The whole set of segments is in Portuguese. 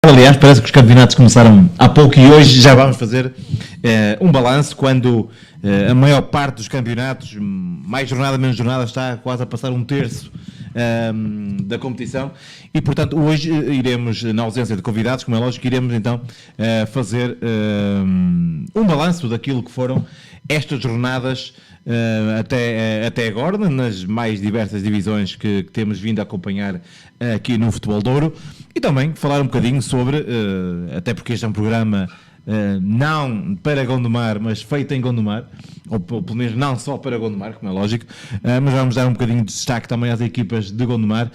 Aliás, parece que os campeonatos começaram há pouco e hoje já vamos fazer um balanço quando a maior parte dos campeonatos, mais jornada, menos jornada, está quase a passar um terço da competição e, portanto, hoje iremos, na ausência de convidados, como é lógico, iremos então fazer um balanço daquilo que foram estas jornadas até agora, nas mais diversas divisões que temos vindo a acompanhar aqui no Futebol de Ouro, e também falar um bocadinho sobre, até porque este é um programa não para Gondomar, mas feito em Gondomar, ou pelo menos não só para Gondomar, como é lógico, mas vamos dar um bocadinho de destaque também às equipas de Gondomar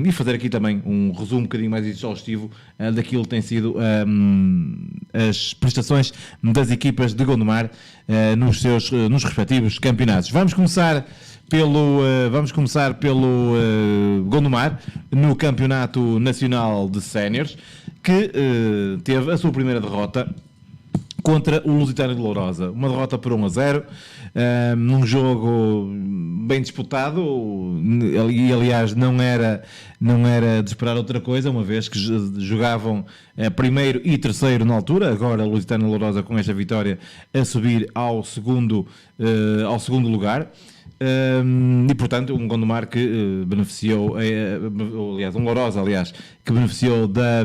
e fazer aqui também um resumo um bocadinho mais exaustivo daquilo que tem sido as prestações das equipas de Gondomar nos respectivos campeonatos. Vamos começar pelo Gondomar, no Campeonato Nacional de Séniores, que teve a sua primeira derrota contra o Lusitano de Lourosa. Uma derrota por 1-0, num jogo bem disputado, e aliás não era de esperar outra coisa, uma vez que jogavam primeiro e terceiro na altura. Agora o Lusitano de Lourosa, com esta vitória, a subir ao segundo lugar. E portanto um Gondomar que beneficiou, aliás um Lourosa que beneficiou da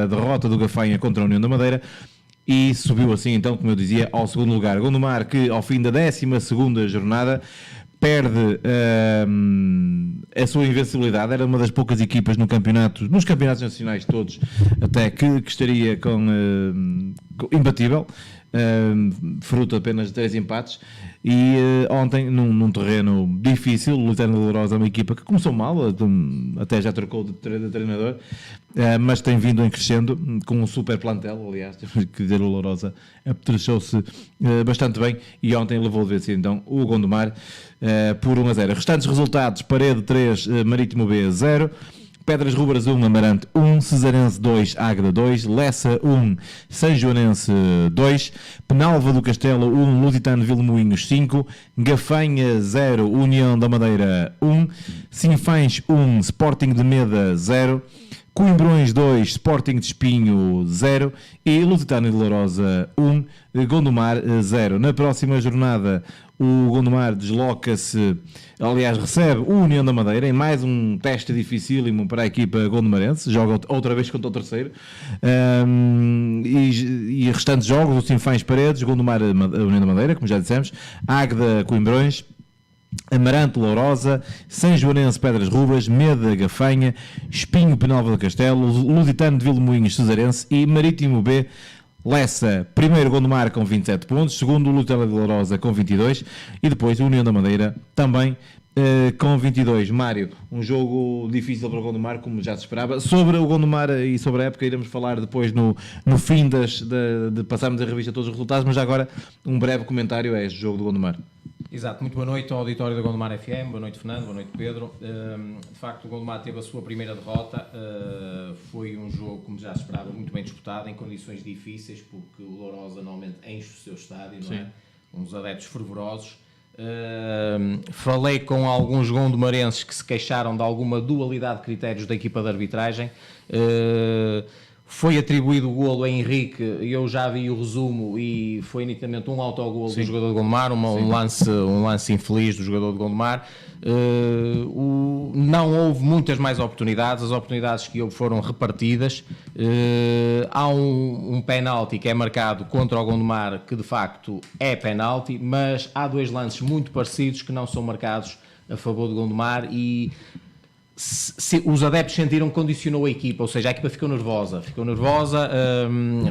derrota do Gafanha contra a União da Madeira e subiu assim então, como eu dizia, ao segundo lugar. Gondomar que ao fim da 12ª jornada perde a sua invencibilidade. Era uma das poucas equipas nos campeonatos nacionais todos até que estaria imbatível, fruto apenas de 3 empates. E ontem, num terreno difícil, o Lusitano de Lourosa é uma equipa que começou mal, até já trocou de treinador, mas tem vindo em crescendo com um super plantel. Aliás, temos que dizer, o Lourosa apetrechou-se bastante bem e ontem levou de vencer então o Gondomar por 1-0. Restantes resultados: Parede 3, Marítimo B 0, Pedras Rubras 1, Amarante 1, Cesarense 2, Águeda 2, Lessa 1, São Joanense 2, Penalva do Castelo 1, Lusitano de Vilmoinhos 5, Gafanha 0, União da Madeira 1, Sinfãs 1, Sporting de Meda 0, Coimbrões 2, Sporting de Espinho 0 e Lusitano de Lourosa 1, Gondomar 0. Na próxima jornada o Gondomar desloca-se, aliás recebe o União da Madeira em mais um teste dificílimo para a equipa gondomarense, joga outra vez contra o terceiro, e restantes jogos: o Sinfãs Paredes, Gondomar União da Madeira, como já dissemos, Águeda Coimbrões, Amarante Lourosa, São Joanense Pedras Rubras, Meda Gafanha, Espinho Penalva do Castelo, Lusitano de Vilmoinhos Cesarense e Marítimo B Lessa. Primeiro Gondomar com 27 pontos, segundo o Lusitano de Lourosa com 22 e depois a União da Madeira também com 22. Mário, um jogo difícil para o Gondomar, como já se esperava. Sobre o Gondomar e sobre a época iremos falar depois no fim de passarmos a revista todos os resultados, mas já agora um breve comentário a este jogo do Gondomar. Exato, muito boa noite ao auditório da Gondomar FM, boa noite Fernando, boa noite Pedro. De facto o Gondomar teve a sua primeira derrota, foi um jogo, como já se esperava, muito bem disputado, em condições difíceis, porque o Lourosa normalmente enche o seu estádio, não é? Uns adeptos fervorosos. Falei com alguns gondomarenses que se queixaram de alguma dualidade de critérios da equipa de arbitragem. Foi atribuído o golo a Henrique, eu já vi o resumo e foi nitidamente um autogolo do jogador de Gondomar, um lance infeliz do jogador de Gondomar. Não houve muitas mais oportunidades, as oportunidades que houve foram repartidas. Há um penalti que é marcado contra o Gondomar, que de facto é penalti, mas há 2 lances muito parecidos que não são marcados a favor do Gondomar e os adeptos sentiram que condicionou a equipa, ou seja, a equipa ficou nervosa,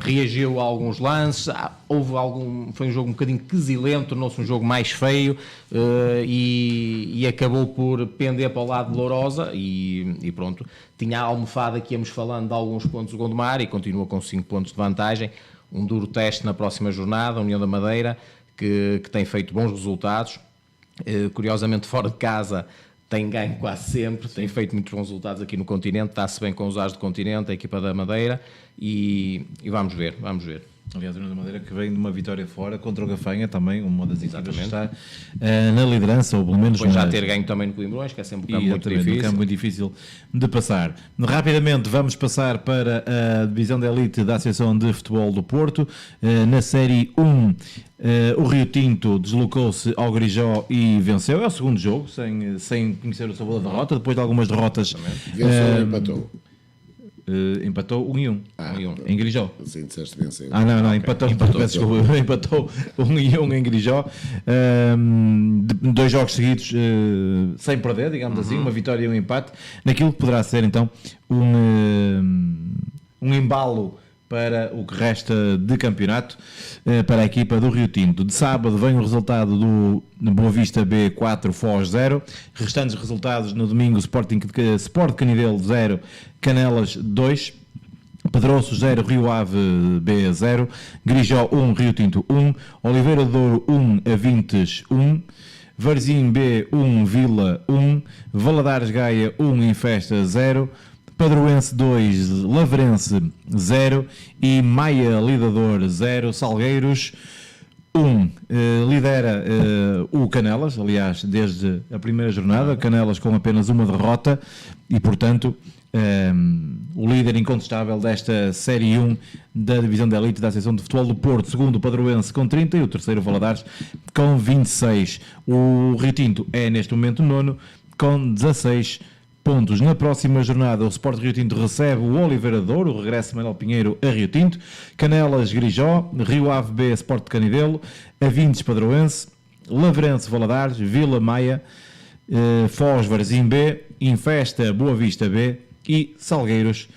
reagiu a alguns lances, foi um jogo um bocadinho quesilento, tornou-se um jogo mais feio e acabou por pender para o lado de Lourosa e pronto, tinha a almofada que íamos falando de alguns pontos do Gondomar e continua com 5 pontos de vantagem. Um duro teste na próxima jornada, a União da Madeira, que tem feito bons resultados, curiosamente fora de casa tem ganho quase sempre, tem feito muitos bons resultados aqui no continente, está-se bem com os ares do continente, a equipa da Madeira, e vamos ver. Aliás, o União da Madeira que vem de uma vitória fora contra o Gafanha, também uma das equipas que está na liderança, ou pelo menos depois já ter ganho também no Coimbrões, que é sempre um campo muito difícil. Um campo muito difícil de passar. Rapidamente vamos passar para a divisão de elite da Associação de Futebol do Porto. Na Série 1, o Rio Tinto deslocou-se ao Grijó e venceu. É o segundo jogo, sem conhecer o sabor da derrota, depois de algumas derrotas. Venceu e empatou. Empatou 1-1 em Grijó. Assim disseste venceu. Não, empatou 1-1 em Grijó. Dois jogos seguidos sem perder, digamos assim, uma vitória e um empate, naquilo que poderá ser então um embalo para o que resta de campeonato para a equipa do Rio Tinto. De sábado vem o resultado do Boa Vista B 4, Foz 0. Restantes resultados no domingo: Sport Canidelo 0, Canelas 2, Pedroço 0, Rio Ave B 0, Grijó 1, Rio Tinto 1, Oliveira de Douro 1, Avintes 1, Varzim B 1, Vila 1, Valadares Gaia 1, Infesta 0, Padroense 2, Lavrense 0 e Maia Lidador 0, Salgueiros 1. Lidera o Canelas, aliás, desde a primeira jornada, Canelas com apenas uma derrota e, portanto, o líder incontestável desta Série 1 da Divisão de Elite da Associação de Futebol do Porto. Segundo, o Padroense com 30 e o terceiro, Valadares, com 26. O Rio Tinto é, neste momento, nono, com 16 pontos. Na próxima jornada, o Sport Rio Tinto recebe o Oliveira de Douro, o regresso de Manuel Pinheiro a Rio Tinto, Canelas Grijó, Rio Ave B Sport de Canidelo, Avintes Padroense, Lavrense Valadares, Vila Maia, Foz Varzim B, Infesta Boa Vista B e Salgueiros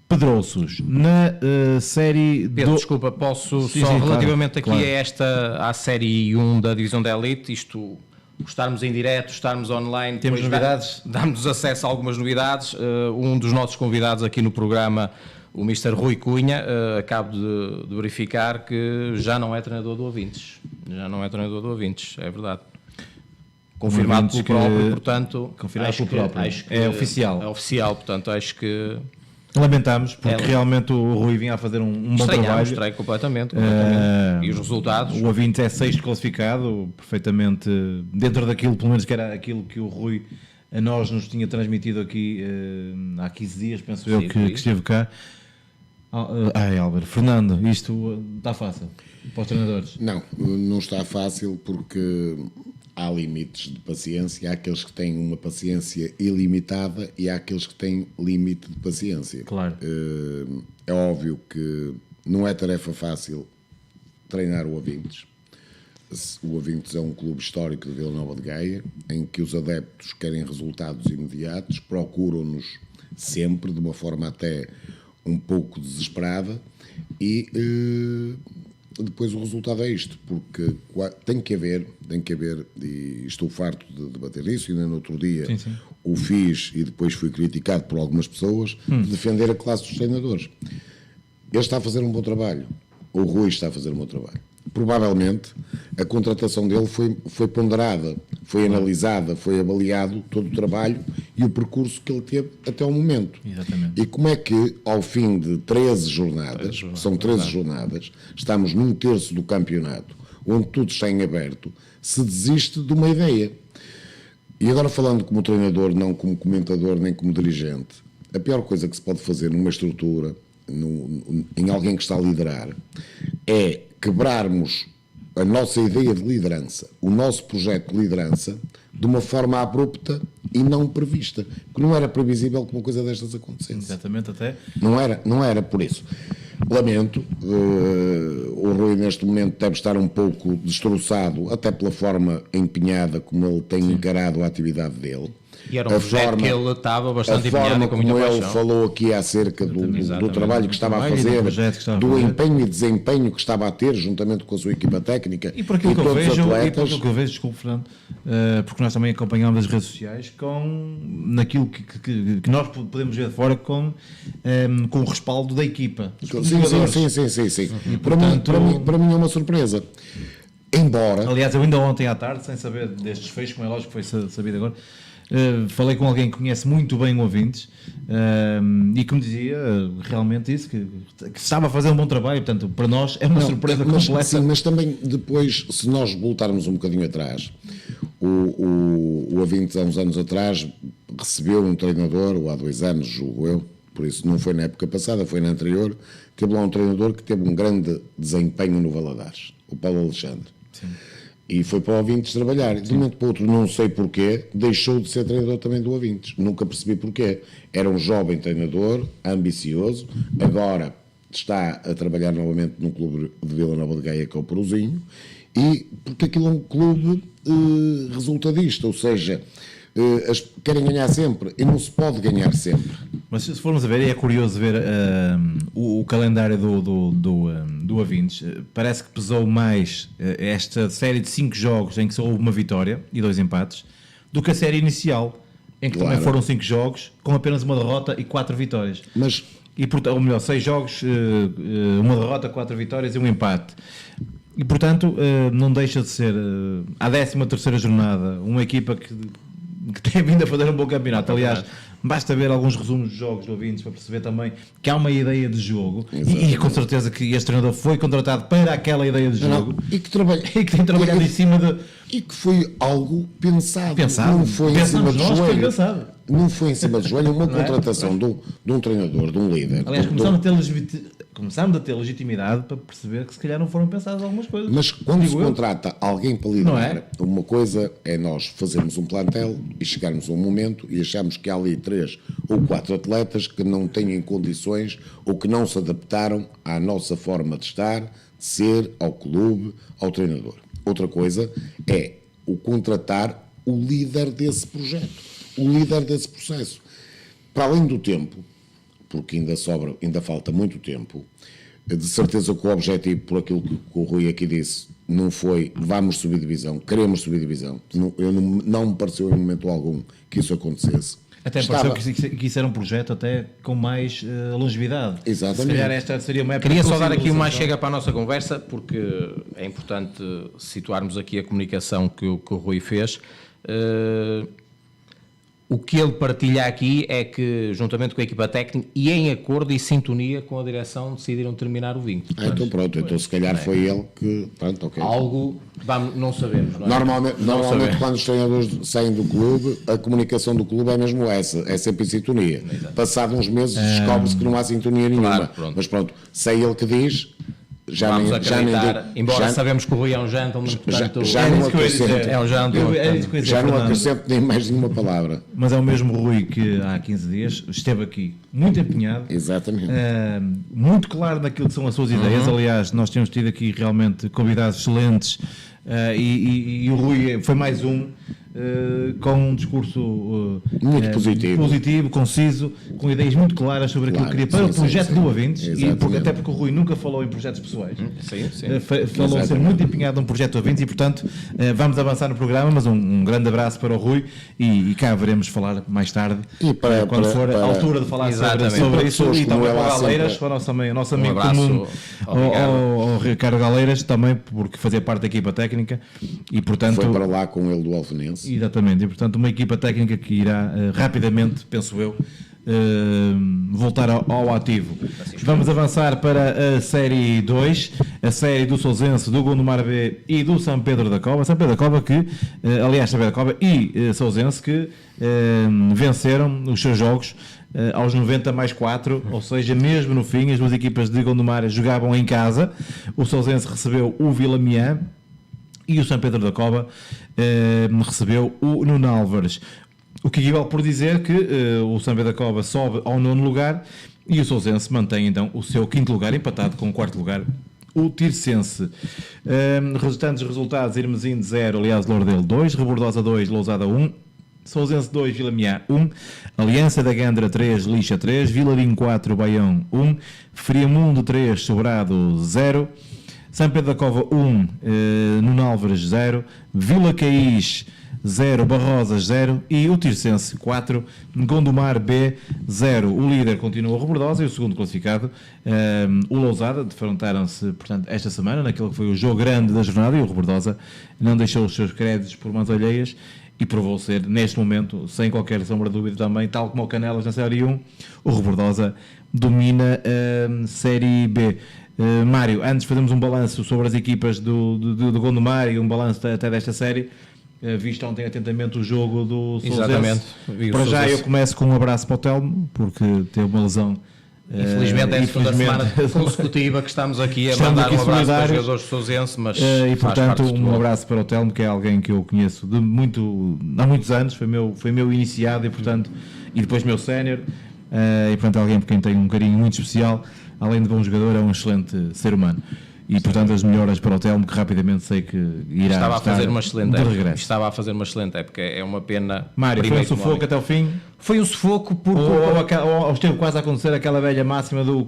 Pedroços. Na série... Pedro, desculpa, posso sim, só sim, relativamente claro, aqui claro. à série 1 da Divisão da Elite, isto... Estarmos em direto, estarmos online, temos novidades, dá-nos acesso a algumas novidades. Um dos nossos convidados aqui no programa, o Mr. Rui Cunha, acabo de verificar que já não é treinador do Ouvintes. É verdade. Confirmado pelo próprio, portanto, acho que é oficial. É oficial, portanto, acho que... Lamentamos, porque realmente o Rui vinha a fazer um bom trabalho. Estranho completamente. E os resultados? O Avintes é sexto classificado, perfeitamente dentro daquilo, pelo menos que era aquilo que o Rui a nós nos tinha transmitido aqui há 15 dias, penso eu, que esteve cá. Álvaro, Fernando, isto está fácil para os treinadores? Não está fácil, porque há limites de paciência. Há aqueles que têm uma paciência ilimitada e há aqueles que têm limite de paciência. Claro. É óbvio que não é tarefa fácil treinar o Avintes. O Avintes é um clube histórico de Vila Nova de Gaia, em que os adeptos querem resultados imediatos, procuram-nos sempre, de uma forma até um pouco desesperada, e depois o resultado é isto, porque tem que haver, e estou farto de debater isso, ainda no outro dia sim. O fiz e depois fui criticado por algumas pessoas, de defender a classe dos treinadores. Ele está a fazer um bom trabalho, o Rui está a fazer um bom trabalho. Provavelmente a contratação dele foi ponderada, foi analisada, foi avaliado todo o trabalho e o percurso que ele teve até o momento. Exatamente. E como é que ao fim de 13 jornadas, são 13 jornadas, estamos num terço do campeonato, onde tudo está em aberto, se desiste de uma ideia? E agora, falando como treinador, não como comentador nem como dirigente, a pior coisa que se pode fazer numa estrutura, em alguém que está a liderar, é quebrarmos a nossa ideia de liderança, o nosso projeto de liderança, de uma forma abrupta e não prevista, porque não era previsível que uma coisa destas acontecesse. Exatamente, até. Não era por isso. Lamento, o Rui neste momento deve estar um pouco destroçado, até pela forma empenhada como ele tem encarado a atividade dele. E era um projeto que ele estava bastante empenhado e com muita paixão. Como ele falou aqui acerca do trabalho que estava a fazer, do empenho e desempenho que estava a ter, juntamente com a sua equipa técnica e por aquilo que eu vejo, desculpe, Fernando, porque nós também acompanhamos as redes sociais naquilo que nós podemos ver de fora com o respaldo da equipa. Sim. E, para mim é uma surpresa. Embora... Aliás, eu ainda ontem à tarde, sem saber destes fechos, como é lógico que foi sabido agora, falei com alguém que conhece muito bem o Ouvintes e que me dizia realmente isso, que estava a fazer um bom trabalho. Portanto, para nós é uma surpresa completa. Sim, mas também depois, se nós voltarmos um bocadinho atrás, o Ouvintes há uns anos atrás recebeu um treinador, ou há 2 anos, julgo eu, por isso não foi na época passada, foi na anterior, teve lá um treinador que teve um grande desempenho no Valadares, o Paulo Alexandre. Sim. E foi para o Ouvintes trabalhar. E de um momento para o outro, não sei porquê, deixou de ser treinador também do Ouvintes. Nunca percebi porquê. Era um jovem treinador, ambicioso, agora está a trabalhar novamente num clube de Vila Nova de Gaia, que é o Peruzinho, e porque aquilo é um clube resultadista, ou seja, querem ganhar sempre e não se pode ganhar sempre. Mas se formos a ver, e é curioso ver o calendário do Ouvintes, parece que pesou mais esta série de 5 jogos em que só houve uma vitória e 2 empates, do que a série inicial, em que também foram 5 jogos, com apenas uma derrota e 4 vitórias. Mas, ou melhor, 6 jogos, uma derrota, 4 vitórias e um empate. E, portanto, não deixa de ser, à 13ª jornada, uma equipa que tem vindo a fazer um bom campeonato. Aliás, basta ver alguns resumos de jogos do Ouvintes para perceber também que há uma ideia de jogo e com certeza que este treinador foi contratado para aquela ideia de jogo e que tem trabalhado em cima de... E que foi algo pensado. Não foi em cima do joelho. Não foi em cima do joelho. Uma contratação de um treinador, de um líder. Aliás, começámos a ter legitimidade para perceber que se calhar não foram pensadas algumas coisas. Mas quando se contrata alguém para liderar, uma coisa é nós fazermos um plantel e chegarmos a um momento e achamos que há ali 3 ou 4 atletas que não têm condições ou que não se adaptaram à nossa forma de estar, de ser, ao clube, ao treinador. Outra coisa é o contratar o líder desse projeto, o líder desse processo. Para além do tempo, porque ainda falta muito tempo, de certeza que o objetivo, por aquilo que o Rui aqui disse, não foi vamos subir divisão, queremos subir divisão. Não me pareceu em momento algum que isso acontecesse. Até pareceu que isso era um projeto até com mais longevidade. Exatamente. Se calhar esta seria uma época. Queria só dar aqui uma chega para a nossa conversa, porque é importante situarmos aqui a comunicação que o Rui fez. O que ele partilha aqui é que, juntamente com a equipa técnica e em acordo e sintonia com a direção, decidiram terminar o vínculo. Então pronto, então se calhar foi ele que... Pronto, okay. Algo, não sabemos, não é? Normalmente quando os treinadores saem do clube, a comunicação do clube é mesmo essa, é sempre em sintonia. Passados uns meses descobre-se que não há sintonia nenhuma. Claro, mas pronto, se é ele que diz... Vamos acreditar, embora sabemos que o Rui é um gentleman, portanto, já não acrescento, já não acrescento nem mais nenhuma palavra. Mas é o mesmo Rui que há 15 dias esteve aqui muito empenhado, exatamente, muito claro naquilo que são as suas ideias. Aliás, nós temos tido aqui realmente convidados excelentes e o Rui foi mais um com um discurso muito positivo, conciso, com ideias muito claras sobre aquilo que queria para o projeto do Ouvintes, e até porque o Rui nunca falou em projetos pessoais, falou ser muito empenhado num projeto do Ouvintes, e portanto vamos avançar no programa, mas um grande abraço para o Rui e cá veremos falar mais tarde, quando for a altura de falar sobre isso, e também para o Galeiras, para o nosso amigo comum, ao Ricardo Galeiras, também porque fazia parte da equipa técnica, e portanto foi para lá com ele do Alfenense. Exatamente, e portanto uma equipa técnica que irá rapidamente, penso eu, voltar ao ativo. Vamos avançar para a Série 2, a série do Sousense, do Gondomar B e do São Pedro da Cova. São Pedro da Cova que, aliás, São Pedro da Cova e Sousense que venceram os seus jogos aos 90 mais 4, ou seja, mesmo no fim, as duas equipas de Gondomar jogavam em casa. O Sousense recebeu o Vila Miã e o São Pedro da Cova recebeu o Nuno Álvares. O que equivale por dizer que o São Pedro da Cova sobe ao 9º lugar e o Sousense mantém então o seu 5º lugar, empatado com o 4º lugar, o Tirsense. Restantes resultados: Irmesinde 0, aliás, Lourdel 2, Rebordosa 2, Lousada 1, Sousense 2, Vila Miã 1, Aliança da Gandra 3, Lixa 3, Vilarinho 4, Baião 1, Friamundo 3, Sobrado 0, São Pedro da Cova 1, Nuno Álvares 0, Vila Caís 0, Barrosas 0 e o Tirsense 4, Gondomar B 0. O líder continua o Rebordosa e o segundo classificado, o Lousada, defrontaram-se, portanto, esta semana, naquele que foi o jogo grande da jornada, e o Rebordosa não deixou os seus créditos por mãos alheias e provou ser, neste momento, sem qualquer sombra de dúvida também, tal como o Canelas na Série 1, o Rebordosa domina a Série B. Mário, antes fazemos um balanço sobre as equipas do Gondomar e um balanço até desta série, visto ontem atentamente o jogo do Sousense. Exatamente. Para já eu começo com um abraço para o Telmo, porque teve uma lesão. Infelizmente é a segunda semana consecutiva que estamos aqui a mandar um abraço para os jogadores de Sousense, mas e portanto um abraço para o Telmo, que é alguém que eu conheço há muitos anos, foi meu iniciado e portanto, e depois meu sénior, e portanto alguém por quem tenho um carinho muito especial, além de bom jogador, é um excelente ser humano. E portanto as melhoras para o Telmo, que rapidamente sei que irá estava a fazer uma excelente época. Regresso. Estava a fazer uma excelente época, é uma pena. Mário, foi um sufoco até o fim? Foi um sufoco porque... Ou esteve quase a acontecer aquela velha máxima do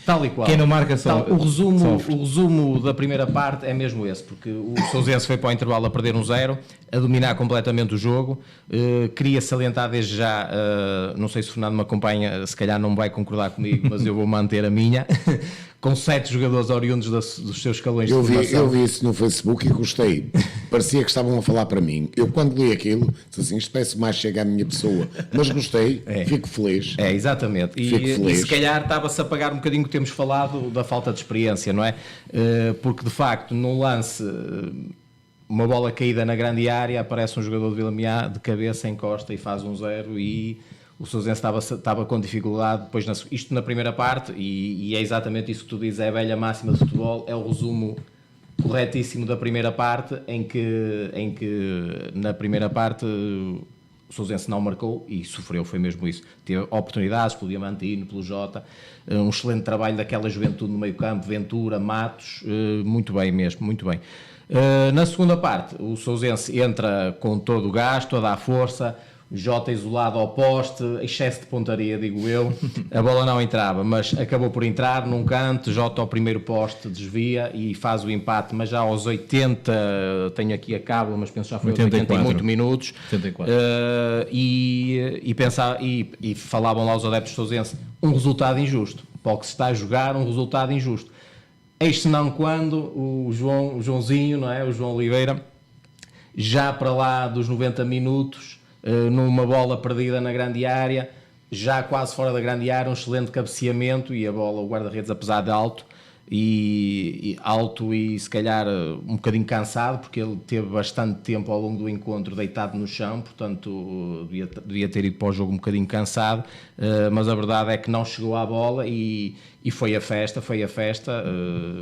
tal e qual. Quem não marca só. O resumo da primeira parte é mesmo esse, porque o Sousense foi para o intervalo a perder 1-0, a dominar completamente o jogo. Queria salientar desde já, não sei se o Fernando me acompanha, se calhar não vai concordar comigo, mas eu vou manter a minha, com 7 jogadores oriundos dos seus escalões de formação. Eu vi isso no Facebook e gostei. Parecia que estavam a falar para mim. Eu, quando li aquilo, disse assim, isto parece mais chega à minha pessoa. Mas gostei, fico feliz. Exatamente. E se calhar estava-se a apagar um bocadinho o que temos falado da falta de experiência, não é? Porque, de facto, num lance, uma bola caída na grande área, aparece um jogador de Vila Miá de cabeça, encosta e faz 1-0 e... O Sousense estava com dificuldade, depois isto na primeira parte, e é exatamente isso que tu dizes, é a velha máxima de futebol, é o resumo corretíssimo da primeira parte, em que na primeira parte o Sousense não marcou e sofreu, foi mesmo isso. Teve oportunidades pelo Diamantino, pelo Jota, um excelente trabalho daquela juventude no meio campo, Ventura, Matos, muito bem mesmo, muito bem. Na segunda parte, o Sousense entra com todo o gás, toda a força, Jota isolado ao poste, excesso de pontaria, digo eu, a bola não entrava, mas acabou por entrar num canto, Jota ao primeiro poste desvia e faz o empate, mas já aos 80, tenho aqui a cábula, mas penso já foi aos 80 e muito minutos, 84. E falavam lá os adeptos de Sousense, um resultado injusto, para o que se está a jogar, um resultado injusto. Eis senão quando o Joãozinho, não é? O João Oliveira, já para lá dos 90 minutos, numa bola perdida na grande área, já quase fora da grande área, um excelente cabeceamento e a bola, o guarda-redes, apesar de alto e se calhar um bocadinho cansado, porque ele teve bastante tempo ao longo do encontro deitado no chão, portanto devia ter ido para o jogo um bocadinho cansado, mas a verdade é que não chegou à bola e foi a festa,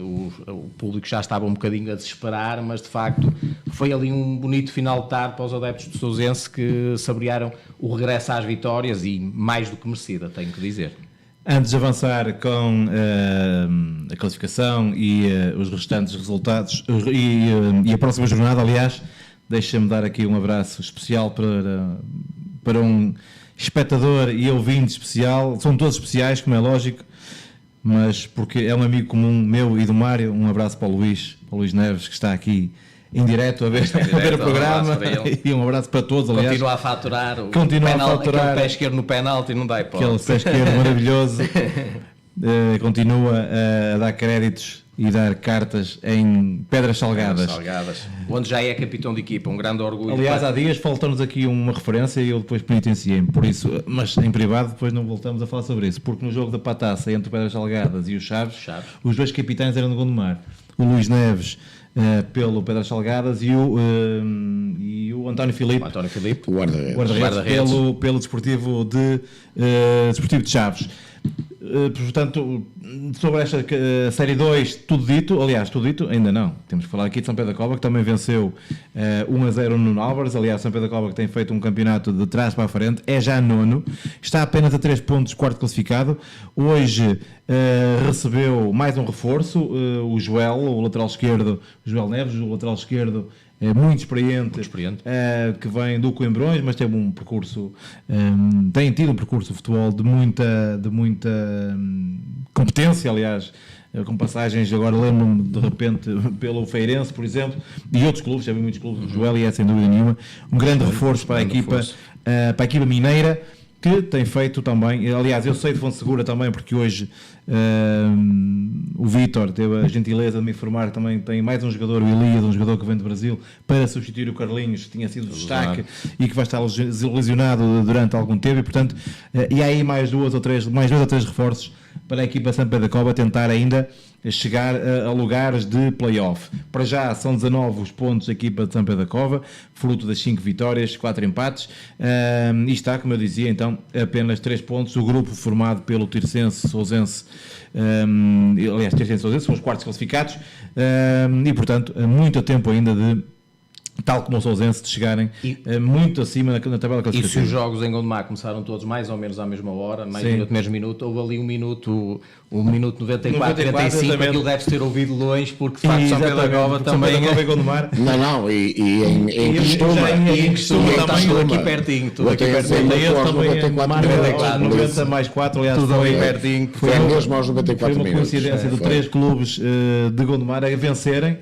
o público já estava um bocadinho a desesperar, mas de facto foi ali um bonito final de tarde para os adeptos do Sousense, que saborearam o regresso às vitórias e mais do que merecida, tenho que dizer. Antes de avançar com a classificação e os restantes resultados e a próxima jornada, aliás, deixa-me dar aqui um abraço especial para um espectador e ouvinte especial. São todos especiais, como é lógico, mas porque é um amigo comum meu e do Mário. Um abraço para o Luís Neves, que está aqui em direto a ver o programa, e um abraço para todos, aliás. Continua a faturar aquele pé esquerdo no penalti, não dá hipótese. Aquele pé esquerdo maravilhoso. Continua a dar créditos e dar cartas em Pedras Salgadas. Onde já é capitão de equipa, um grande orgulho. Aliás, há dias faltou-nos aqui uma referência e eu depois penitenciei-me por isso, mas em privado depois não voltamos a falar sobre isso, porque no jogo da Pataça entre o Pedras Salgadas e o Chaves, os dois capitães eram do Gondomar. O Luís Neves pelo Pedras Salgadas e o António Filipe, o guarda-redes pelo Desportivo de Chaves. Portanto, sobre esta Série 2, tudo dito, ainda não. Temos que falar aqui de São Pedro da Cova, que também venceu 1-0 no Álvares. Aliás, São Pedro da Cova, que tem feito um campeonato de trás para a frente, é já nono, está apenas a 3 pontos, quarto classificado. Hoje recebeu mais um reforço, o Joel, o lateral esquerdo, o Joel Neves, o lateral esquerdo, muito experiente. Que vem do Coimbrões, mas teve um percurso, tem tido um percurso de futebol de muita competência, aliás, com passagens, agora lembro-me de repente pelo Feirense, por exemplo, e outros clubes, já vi muitos clubes do Joel, e é sem dúvida nenhuma um grande reforço para a equipa mineira. que tem feito também, aliás, eu sei de fonte segura também, porque hoje o Vítor teve a gentileza de me informar que também tem mais um jogador, o Elias, um jogador que vem do Brasil, para substituir o Carlinhos, que tinha sido destaque e que vai estar lesionado durante algum tempo, e portanto, e há aí mais dois ou três reforços para a equipa São Pedro da Cova tentar ainda chegar a lugares de play-off. Para já são 19 os pontos da equipa de São Pedro da Cova, fruto das 5 vitórias, 4 empates, e está, como eu dizia, então, apenas 3 pontos. O grupo formado pelo Tirsense, Sousense, aliás, Tirsense e Sousense são os quartos classificados, e portanto, muito tempo ainda de, tal como o Sousense, de chegarem muito acima na tabela classificativa. E se os jogos em Gondomar começaram todos mais ou menos à mesma hora, mais minuto, mesmo minuto, houve ali um minuto 94, 95, aquilo deve ter ouvido longe, porque de facto São Pedro da Cova também é Gondomar. Não, e em Cristuma também aqui pertinho, tudo aqui pertinho. Também 90 mais 4, aliás, tudo ali pertinho. Foi mesmo aos 94 minutos. Foi uma coincidência de 3 clubes de Gondomar a vencerem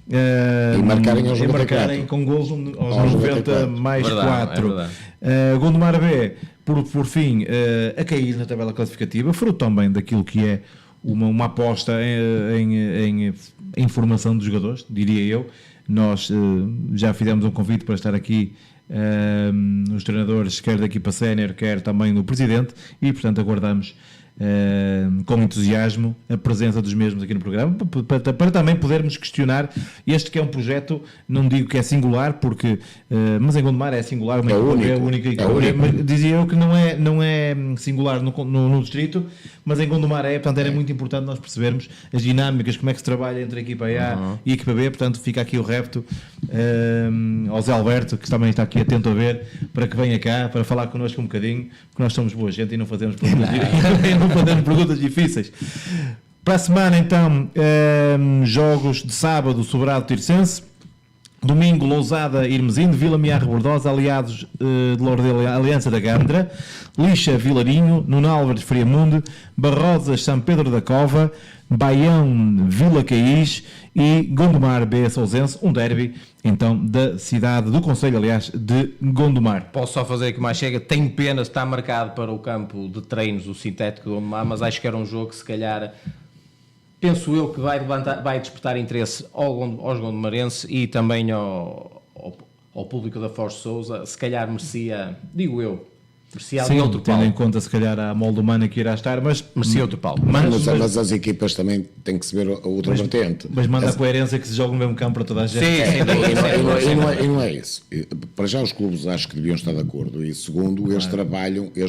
e marcarem aos 94. Com golos aos 90 mais 4. Gondomar B, por fim, a cair na tabela classificativa, fruto também daquilo que é uma aposta em formação dos jogadores, diria eu. Nós já fizemos um convite para estar aqui, os treinadores, quer da equipa sénior, quer também do presidente, e portanto aguardamos com entusiasmo a presença dos mesmos aqui no programa, para também podermos questionar este que é um projeto, não digo que é singular, porque mas em Gondomar é singular, é a única mas dizia eu que não é singular no distrito, mas em Gondomar portanto era muito importante nós percebermos as dinâmicas, como é que se trabalha entre a equipa A e a equipa B, portanto fica aqui o repto ao Zé Alberto, que também está aqui atento a ver, para que venha cá, para falar connosco um bocadinho, porque nós somos boa gente e não fazemos perguntas difíceis. Para a semana, então, jogos de sábado, Sobrado Tirsense, domingo, Lousada Irmesinde, Vila Miar Rebordosa, Aliados de Lourdes, Aliança da Gandra, Lixa Vilarinho, Nuno Álvares Friamunde, Barrosas São Pedro da Cova, Baião Vila Caís e Gondomar B Sousense, um derby então da cidade, do concelho, aliás, de Gondomar. Posso só fazer aqui mais chega, tenho pena, está marcado para o campo de treinos, o sintético de Gondomar, mas acho que era um jogo que se calhar, penso eu, que vai despertar interesse aos gondomarenses e também ao público da Força Sousa. Se calhar merecia, digo eu, merecia sim, outro tendo palco. Em conta se calhar a molde humana que irá estar, mas merecia outro palco. Mas as equipas também têm que se ver a outra vertente. Mas manda a coerência que se joga no mesmo campo para toda a gente. E não é isso. Para já os clubes acho que deviam estar de acordo. E segundo, eles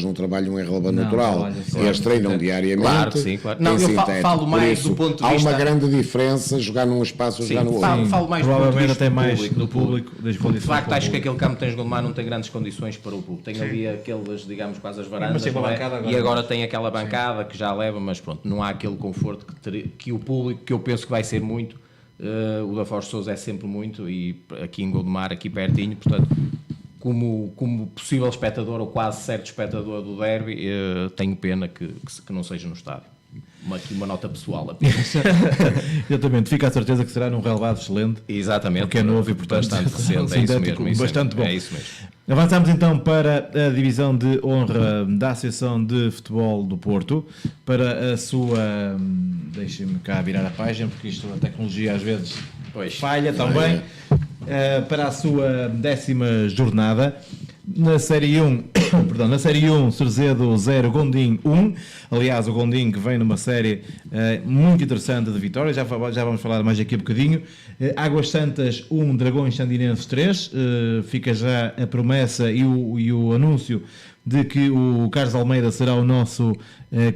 não trabalham em relva natural. Eles treinam diariamente. Claro que sim, claro. Não, eu falo mais do ponto de vista. Há uma grande diferença jogar num espaço ou jogar no outro. Falo mais provavelmente até mais do público, das condições. De facto, acho que aquele campo que tens Gondomar não tem grandes condições para o público. Tem ali aqueles, digamos, quase as varandas, e agora tem aquela bancada que já leva, mas pronto, não há aquele conforto que o público, que eu penso que vai ser muito, o da Força Sousa é sempre muito, e aqui em Gondomar, aqui pertinho, portanto, como possível espectador ou quase certo espectador do derby, tenho pena que não seja no estádio. Aqui uma nota pessoal apenas. Exatamente, fica a certeza que será num relevado excelente. Exatamente. Porque é novo e portanto bastante recente, é isso mesmo. Bastante bom. É isso mesmo. Avançamos então para a divisão de honra da Associação de Futebol do Porto, para a sua, deixem-me cá virar a página, porque isto, a tecnologia às vezes falha também, para a sua 10ª jornada. Na Série 1, na Série 1, Cerzedo 0, Gondim 1. Aliás, o Gondim que vem numa série muito interessante de vitórias, já vamos falar mais aqui a bocadinho. Águas Santas 1, Dragões Sandinenses 3. Fica já a promessa e o anúncio de que o Carlos Almeida será o nosso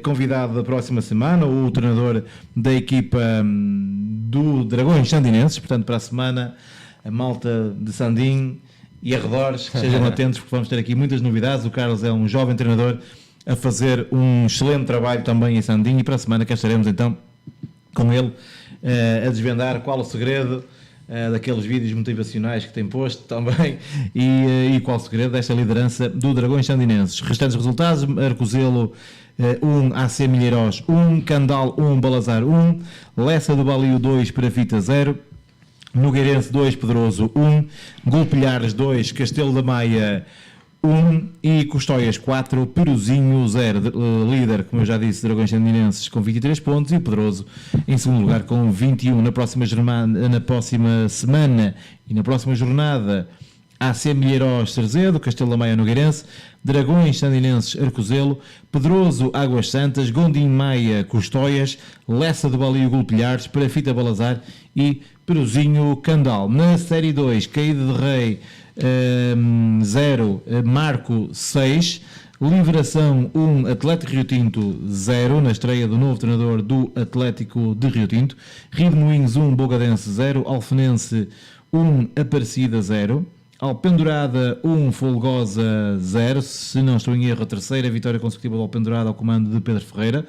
convidado da próxima semana, o treinador da equipa do Dragões Sandinenses. Portanto, para a semana, a malta de Sandim e arredores, que sejam atentos, porque vamos ter aqui muitas novidades. O Carlos é um jovem treinador a fazer um excelente trabalho também em Sandim, e para a semana cá estaremos então com ele a desvendar qual o segredo daqueles vídeos motivacionais que tem posto também, e qual o segredo desta liderança do Dragões Sandinenses. Restantes resultados: Arcozelo 1, AC Milheiros 1, Candal 1, Balazar 1, Lessa do Balio 2, Perafita 0, Nogueirense 2, Pedroso 1, Golpilhares 2, Castelo da Maia 1 e Custóias 4, Peruzinho 0. Líder, como eu já disse, Dragões Sandinenses com 23 pontos e o Pedroso em segundo lugar com 21. Na próxima semana e na próxima jornada, AC Milheiros Cerzedo, Castelo da Maia Nogueirense, Dragões Sandinenses Arcozelo, Pedroso Águas Santas, Gondim Maia Custóias, Lessa do Balio Golpilhares, Parafita Balazar e Peruzinho Candal. Na Série 2, Caída de Rei 0, Marco 6, Liberação 1, Atlético Rio Tinto 0, na estreia do novo treinador do Atlético de Rio Tinto, Rio de Moinhos 1, Bogadense 0, Alfenense 1, Aparecida 0, Alpendurada 1, Folgosa 0, se não estou em erro, a terceira vitória consecutiva do Alpendurada ao comando de Pedro Ferreira,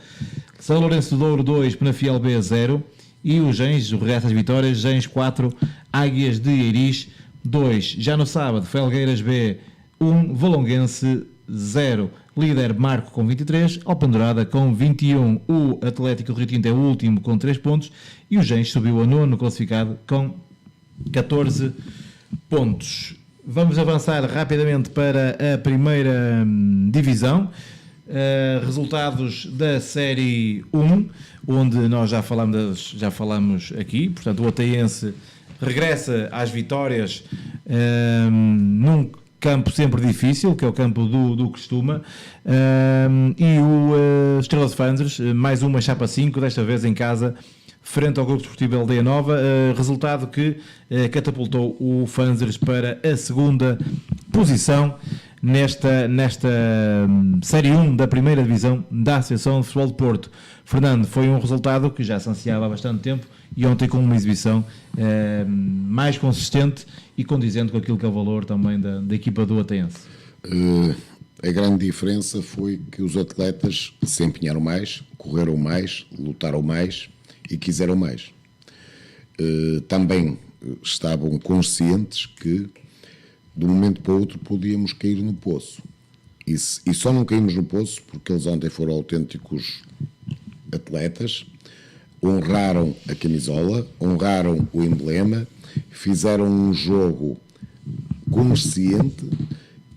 São Lourenço do Douro 2, Penafiel B 0 e o Gens, o resto das vitórias, Gens 4, Águias de Eiris 2. Já no sábado, Felgueiras B 1, Valonguense 0. Líder Marco com 23, Alpendurada com 21. O Atlético Rio Tinto é o último com 3 pontos e o Gens subiu a nono classificado com 14 pontos. Vamos avançar rapidamente para a primeira divisão. Resultados da Série 1, onde nós já falamos aqui. Portanto, o Oteiense regressa às vitórias num campo sempre difícil, que é o campo do Costuma, e o Estrela de Fanzers, mais uma chapa 5, desta vez em casa, frente ao Grupo Desportivo Aldeia Nova, resultado que catapultou o Fanzers para a segunda posição nesta Série 1 da primeira divisão da Associação de Futebol de Porto. Fernando, foi um resultado que já se ansiava há bastante tempo e ontem com uma exibição mais consistente e condizente com aquilo que é o valor também da equipa do Oteiense. A grande diferença foi que os atletas se empenharam mais, correram mais, lutaram mais e quiseram mais. Também estavam conscientes que de um momento para o outro podíamos cair no poço. E só não caímos no poço porque eles ontem foram autênticos atletas, honraram a camisola, honraram o emblema, fizeram um jogo consciente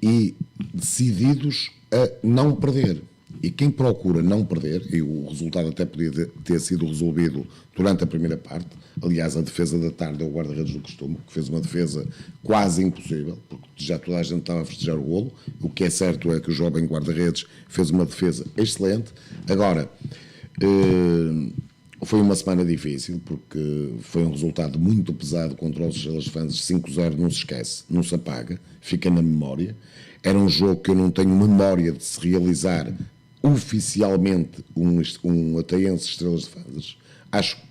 e decididos a não perder. E quem procura não perder, e o resultado até podia ter sido resolvido durante a primeira parte, aliás, a defesa da tarde é o guarda-redes do Costume, que fez uma defesa quase impossível, porque já toda a gente estava a festejar o golo. O que é certo é que o jovem guarda-redes fez uma defesa excelente. Agora, foi uma semana difícil, porque foi um resultado muito pesado contra os Estrelas de Fanzers. 5-0 não se esquece, não se apaga, fica na memória. Era um jogo que eu não tenho memória de se realizar oficialmente um Oteiense Estrelas de Fanzers. Acho que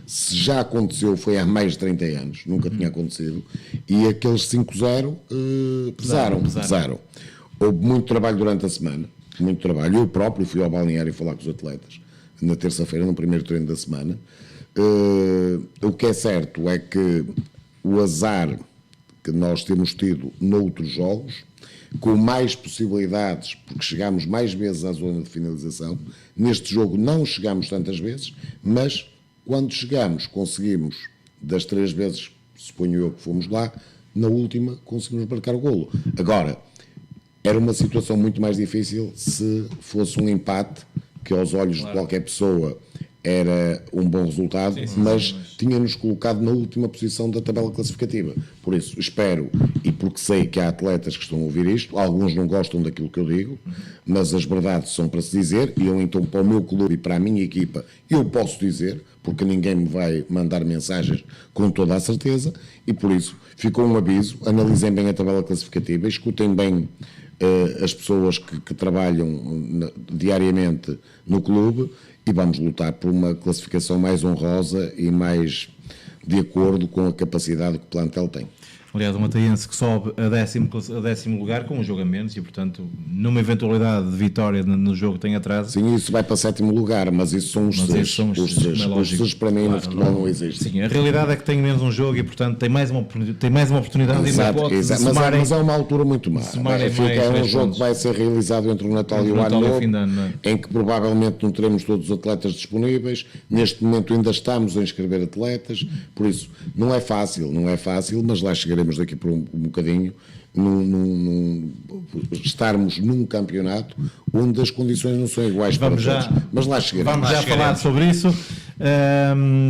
se já aconteceu foi há mais de 30 anos, nunca tinha acontecido, e aqueles 5-0 pesaram. Houve muito trabalho durante a semana, muito trabalho. Eu próprio fui ao balneário falar com os atletas na terça-feira, no primeiro treino da semana. O que é certo é que o azar que nós temos tido noutros jogos, com mais possibilidades, porque chegámos mais vezes à zona de finalização. Neste jogo não chegámos tantas vezes, mas quando chegamos, conseguimos, das 3 vezes, suponho eu que fomos lá, na última conseguimos marcar o golo. Agora, era uma situação muito mais difícil se fosse um empate, que aos olhos de qualquer pessoa era um bom resultado, mas tinha-nos colocado na última posição da tabela classificativa. Por isso, espero, e porque sei que há atletas que estão a ouvir isto, alguns não gostam daquilo que eu digo, mas as verdades são para se dizer, e eu então para o meu clube e para a minha equipa, eu posso dizer, porque ninguém me vai mandar mensagens com toda a certeza, e por isso, ficou um aviso, analisem bem a tabela classificativa, escutem bem as pessoas que trabalham diariamente no clube, e vamos lutar por uma classificação mais honrosa e mais de acordo com a capacidade que o plantel tem. Aliás, um Oteiense que sobe a décimo lugar com um jogo a menos e, portanto, numa eventualidade de vitória no jogo tem atraso. Sim, isso vai para 7º lugar, mas isso são os seus. Os seus para mim no futebol não existe. Sim, a realidade é que tem menos um jogo e, portanto, tem mais uma oportunidade exato, de exato. Mas é uma altura muito má. É um jogo que vai ser realizado entre o Natal e o Ano Novo, em que provavelmente não teremos todos os atletas disponíveis. Neste momento ainda estamos a inscrever atletas, por isso não é fácil, mas lá chegaremos falaremos daqui por um bocadinho, estarmos num campeonato onde as condições não são iguais para todos. Mas lá chegaremos. Vamos já falar sobre isso.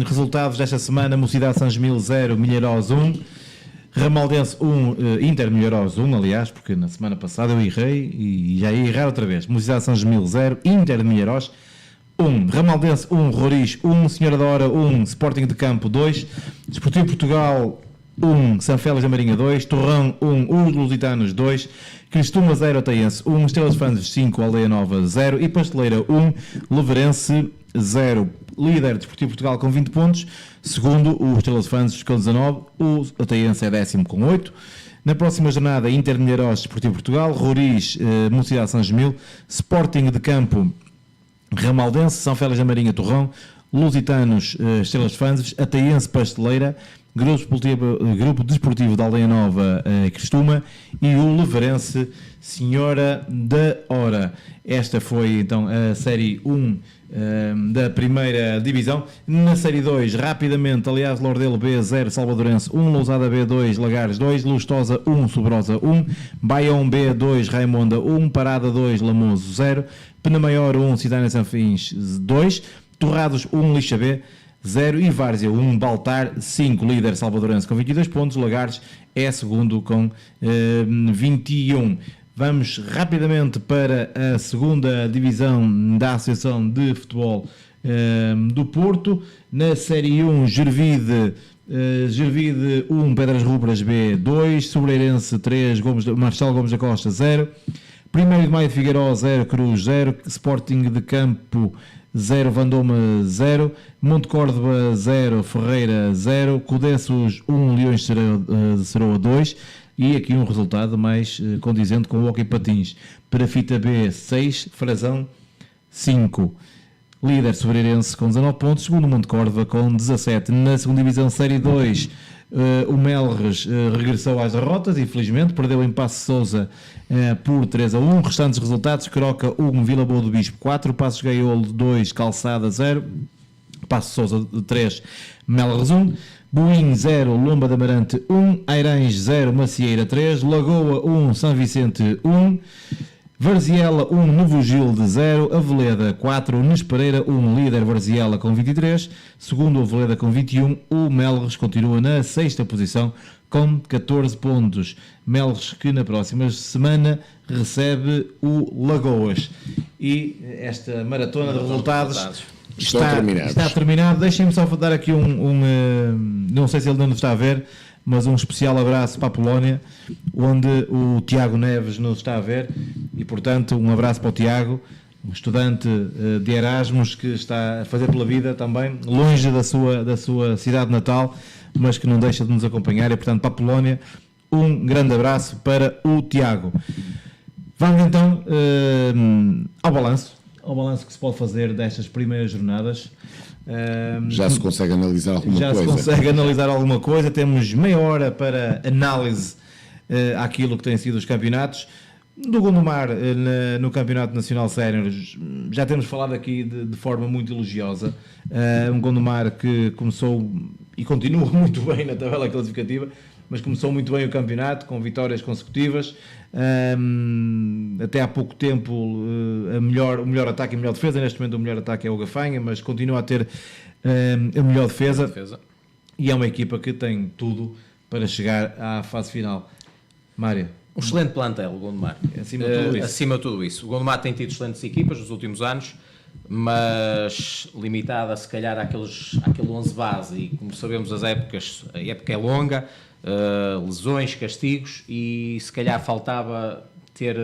Resultados desta semana: Mocidade Sanjemil 0, Milharoz 1. Ramaldense 1, Inter Milharoz 1, aliás, porque na semana passada eu errei e já ia errar outra vez. Mocidade Sanjemil 0, Inter Milharoz 1, Ramaldense 1, Roriz 1, Senhora da Hora 1, Sporting de Campo 2, Desportivo Portugal 1, São Félix da Marinha 2, Torrão 1, os Lusitanos 2, Cristuma 0, Ataiense 1, Estrelas Fanses 5, Aldeia Nova 0 e Pasteleira 1, Leverense 0. Líder Desportivo Portugal com 20 pontos, segundo o Estrelas Fanses com 19, o Ataiense é 10º com 8. Na próxima jornada, Inter Milharoz, Desportivo Portugal, Roriz, Mocidade Sanjemil, Sporting de Campo, Ramaldense, São Félix da Marinha, Torrão, Lusitanos, Estrelas Fanses, Ataiense, Pasteleira, Grupo Desportivo da Aldeia Nova, Cristuma e o Leverense, Senhora da Hora. Esta foi então a Série 1 da primeira divisão. Na Série 2, rapidamente, aliás, Lordelo B 0, Salvadorense 1, Lousada B 2, Lagares 2, Lustosa 1, Sobrosa 1, Baião B 2, Raimonda 1, Parada 2, Lamoso 0, Penamaior 1, Cidade Sanfins 2, Torrados 1, Lixa B 0 e Várzea 1, Baltar 5, líder Salvadorense com 22 pontos, Lagares é segundo com 21. Vamos rapidamente para a segunda divisão da Associação de Futebol do Porto. Na Série 1, Gervide 1, Pedras Rubras B 2, Sobreirense 3, Marcelo Gomes da Costa 0, 1º de Maio de Figueiró 0, Cruz 0, Sporting de Campo 0, Vandoma 0, Monte Córdoba 0, Ferreira 0, Codessos 1, Leões de Ceroa 2 e aqui um resultado mais condizente com o Hockey Patins. Perafita B 6, Frazão 5. Líder Sobreirense com 19 pontos, segundo Monte Córdoba com 17. Na segunda divisão Série 2, o Melres regressou às derrotas, infelizmente, perdeu em Paços de Sousa por 3-1. Restantes resultados: Croca 1, Vila Boa do Bispo 4, Passos Gaiolo 2, Calçada 0, Paços de Sousa 3, Melres 1, Boim 0, Lomba de Amarante 1, Airães 0, Macieira 3, Lagoa 1, São Vicente 1, Varziela 1, Novo Gilde 0, Aveleda 4, Nespareira 1, líder Varziela com 23, segundo Aveleda com 21, o Melres continua na 6ª posição com 14 pontos. Melres que na próxima semana recebe o Lagoas. E esta maratona de resultados está terminado. Deixem-me só dar aqui não sei se ele não nos está a ver, mas um especial abraço para a Polónia, onde o Tiago Neves nos está a ver, e portanto um abraço para o Tiago, um estudante de Erasmus que está a fazer pela vida também, longe da sua cidade natal, mas que não deixa de nos acompanhar, e portanto para a Polónia um grande abraço para o Tiago. Vamos então ao balanço que se pode fazer destas primeiras jornadas. Já se consegue analisar alguma coisa. Temos meia hora para análise àquilo que têm sido os campeonatos. Do Gondomar, no Campeonato Nacional Sénior, já temos falado aqui de forma muito elogiosa. Um Gondomar que começou e continua muito bem na tabela classificativa, mas começou muito bem o campeonato, com vitórias consecutivas. Até há pouco tempo o melhor ataque e a melhor defesa. Neste momento o melhor ataque é o Gafanha, mas continua a ter a melhor defesa. E é uma equipa que tem tudo para chegar à fase final. Mário? Um excelente plantel, o Gondomar. Acima de tudo isso. O Gondomar tem tido excelentes equipas nos últimos anos, mas limitada se calhar àquele 11 base, e como sabemos a época é longa, lesões, castigos, e se calhar faltava ter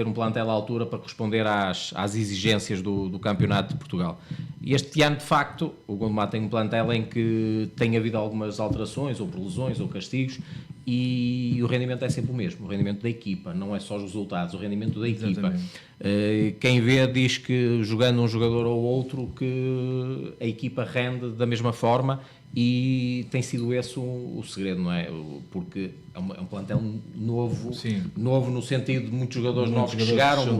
um plantel à altura para responder às exigências do Campeonato de Portugal. E este ano, de facto, o Gondomar tem um plantel em que tem havido algumas alterações, ou por lesões, ou castigos, e o rendimento é sempre o mesmo, o rendimento da equipa, não é só os resultados, o rendimento da equipa. Quem vê diz que jogando um jogador ou outro que a equipa rende da mesma forma, e tem sido esse o segredo, não é? Porque é um plantel novo, novo no sentido de muitos jogadores novos que chegaram,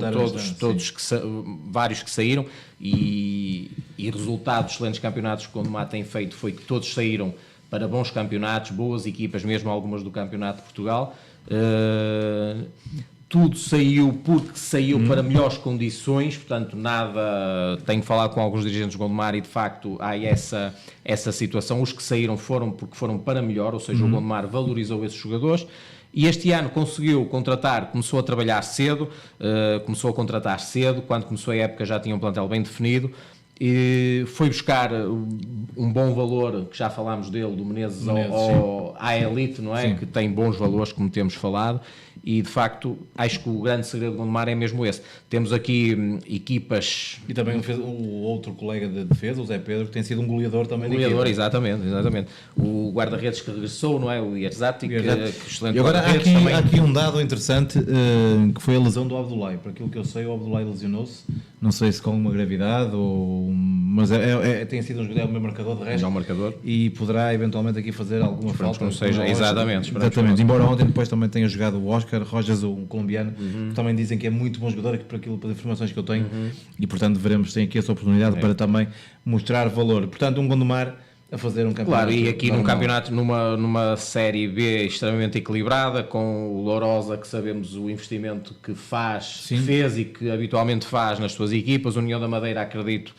vários que saíram, e resultados, excelentes campeonatos que o Gondomar tem feito foi que todos saíram para bons campeonatos, boas equipas, mesmo algumas do Campeonato de Portugal. Tudo saiu porque saiu para melhores condições, portanto nada, tenho falado com alguns dirigentes do Gondomar e de facto há essa situação, os que saíram foram porque foram para melhor, ou seja, o Gondomar valorizou esses jogadores e este ano conseguiu contratar, começou a trabalhar cedo, começou a contratar cedo, quando começou a época já tinha um plantel bem definido, e foi buscar um bom valor, que já falámos dele, do Menezes à elite, não é? Sim. Que tem bons valores, como temos falado, e de facto acho que o grande segredo do Gondomar é mesmo esse. Temos aqui equipas... E também o outro colega de defesa, o Zé Pedro, que tem sido um goleador também. Goleador, exatamente. O guarda-redes que regressou, não é? O Ierzati, que excelente. E agora há aqui um dado interessante, que foi a lesão do Abdoulaye. Por aquilo que eu sei, o Abdoulaye lesionou-se, não sei se com uma gravidade, mas tem sido um jogador bem marcador de resto. Marcador. E poderá eventualmente aqui fazer alguma falta. Não seja, exatamente. Embora ontem depois também tenha jogado o Oscar Rojas, um colombiano, que também dizem que é muito bom jogador, pelas informações que eu tenho, e portanto tem aqui essa oportunidade para também mostrar valor. Portanto, um Gondomar a fazer um campeonato. Claro, e aqui num campeonato, numa Série B extremamente equilibrada, com o Lourosa, que sabemos o investimento que fez e que habitualmente faz nas suas equipas, o União da Madeira, acredito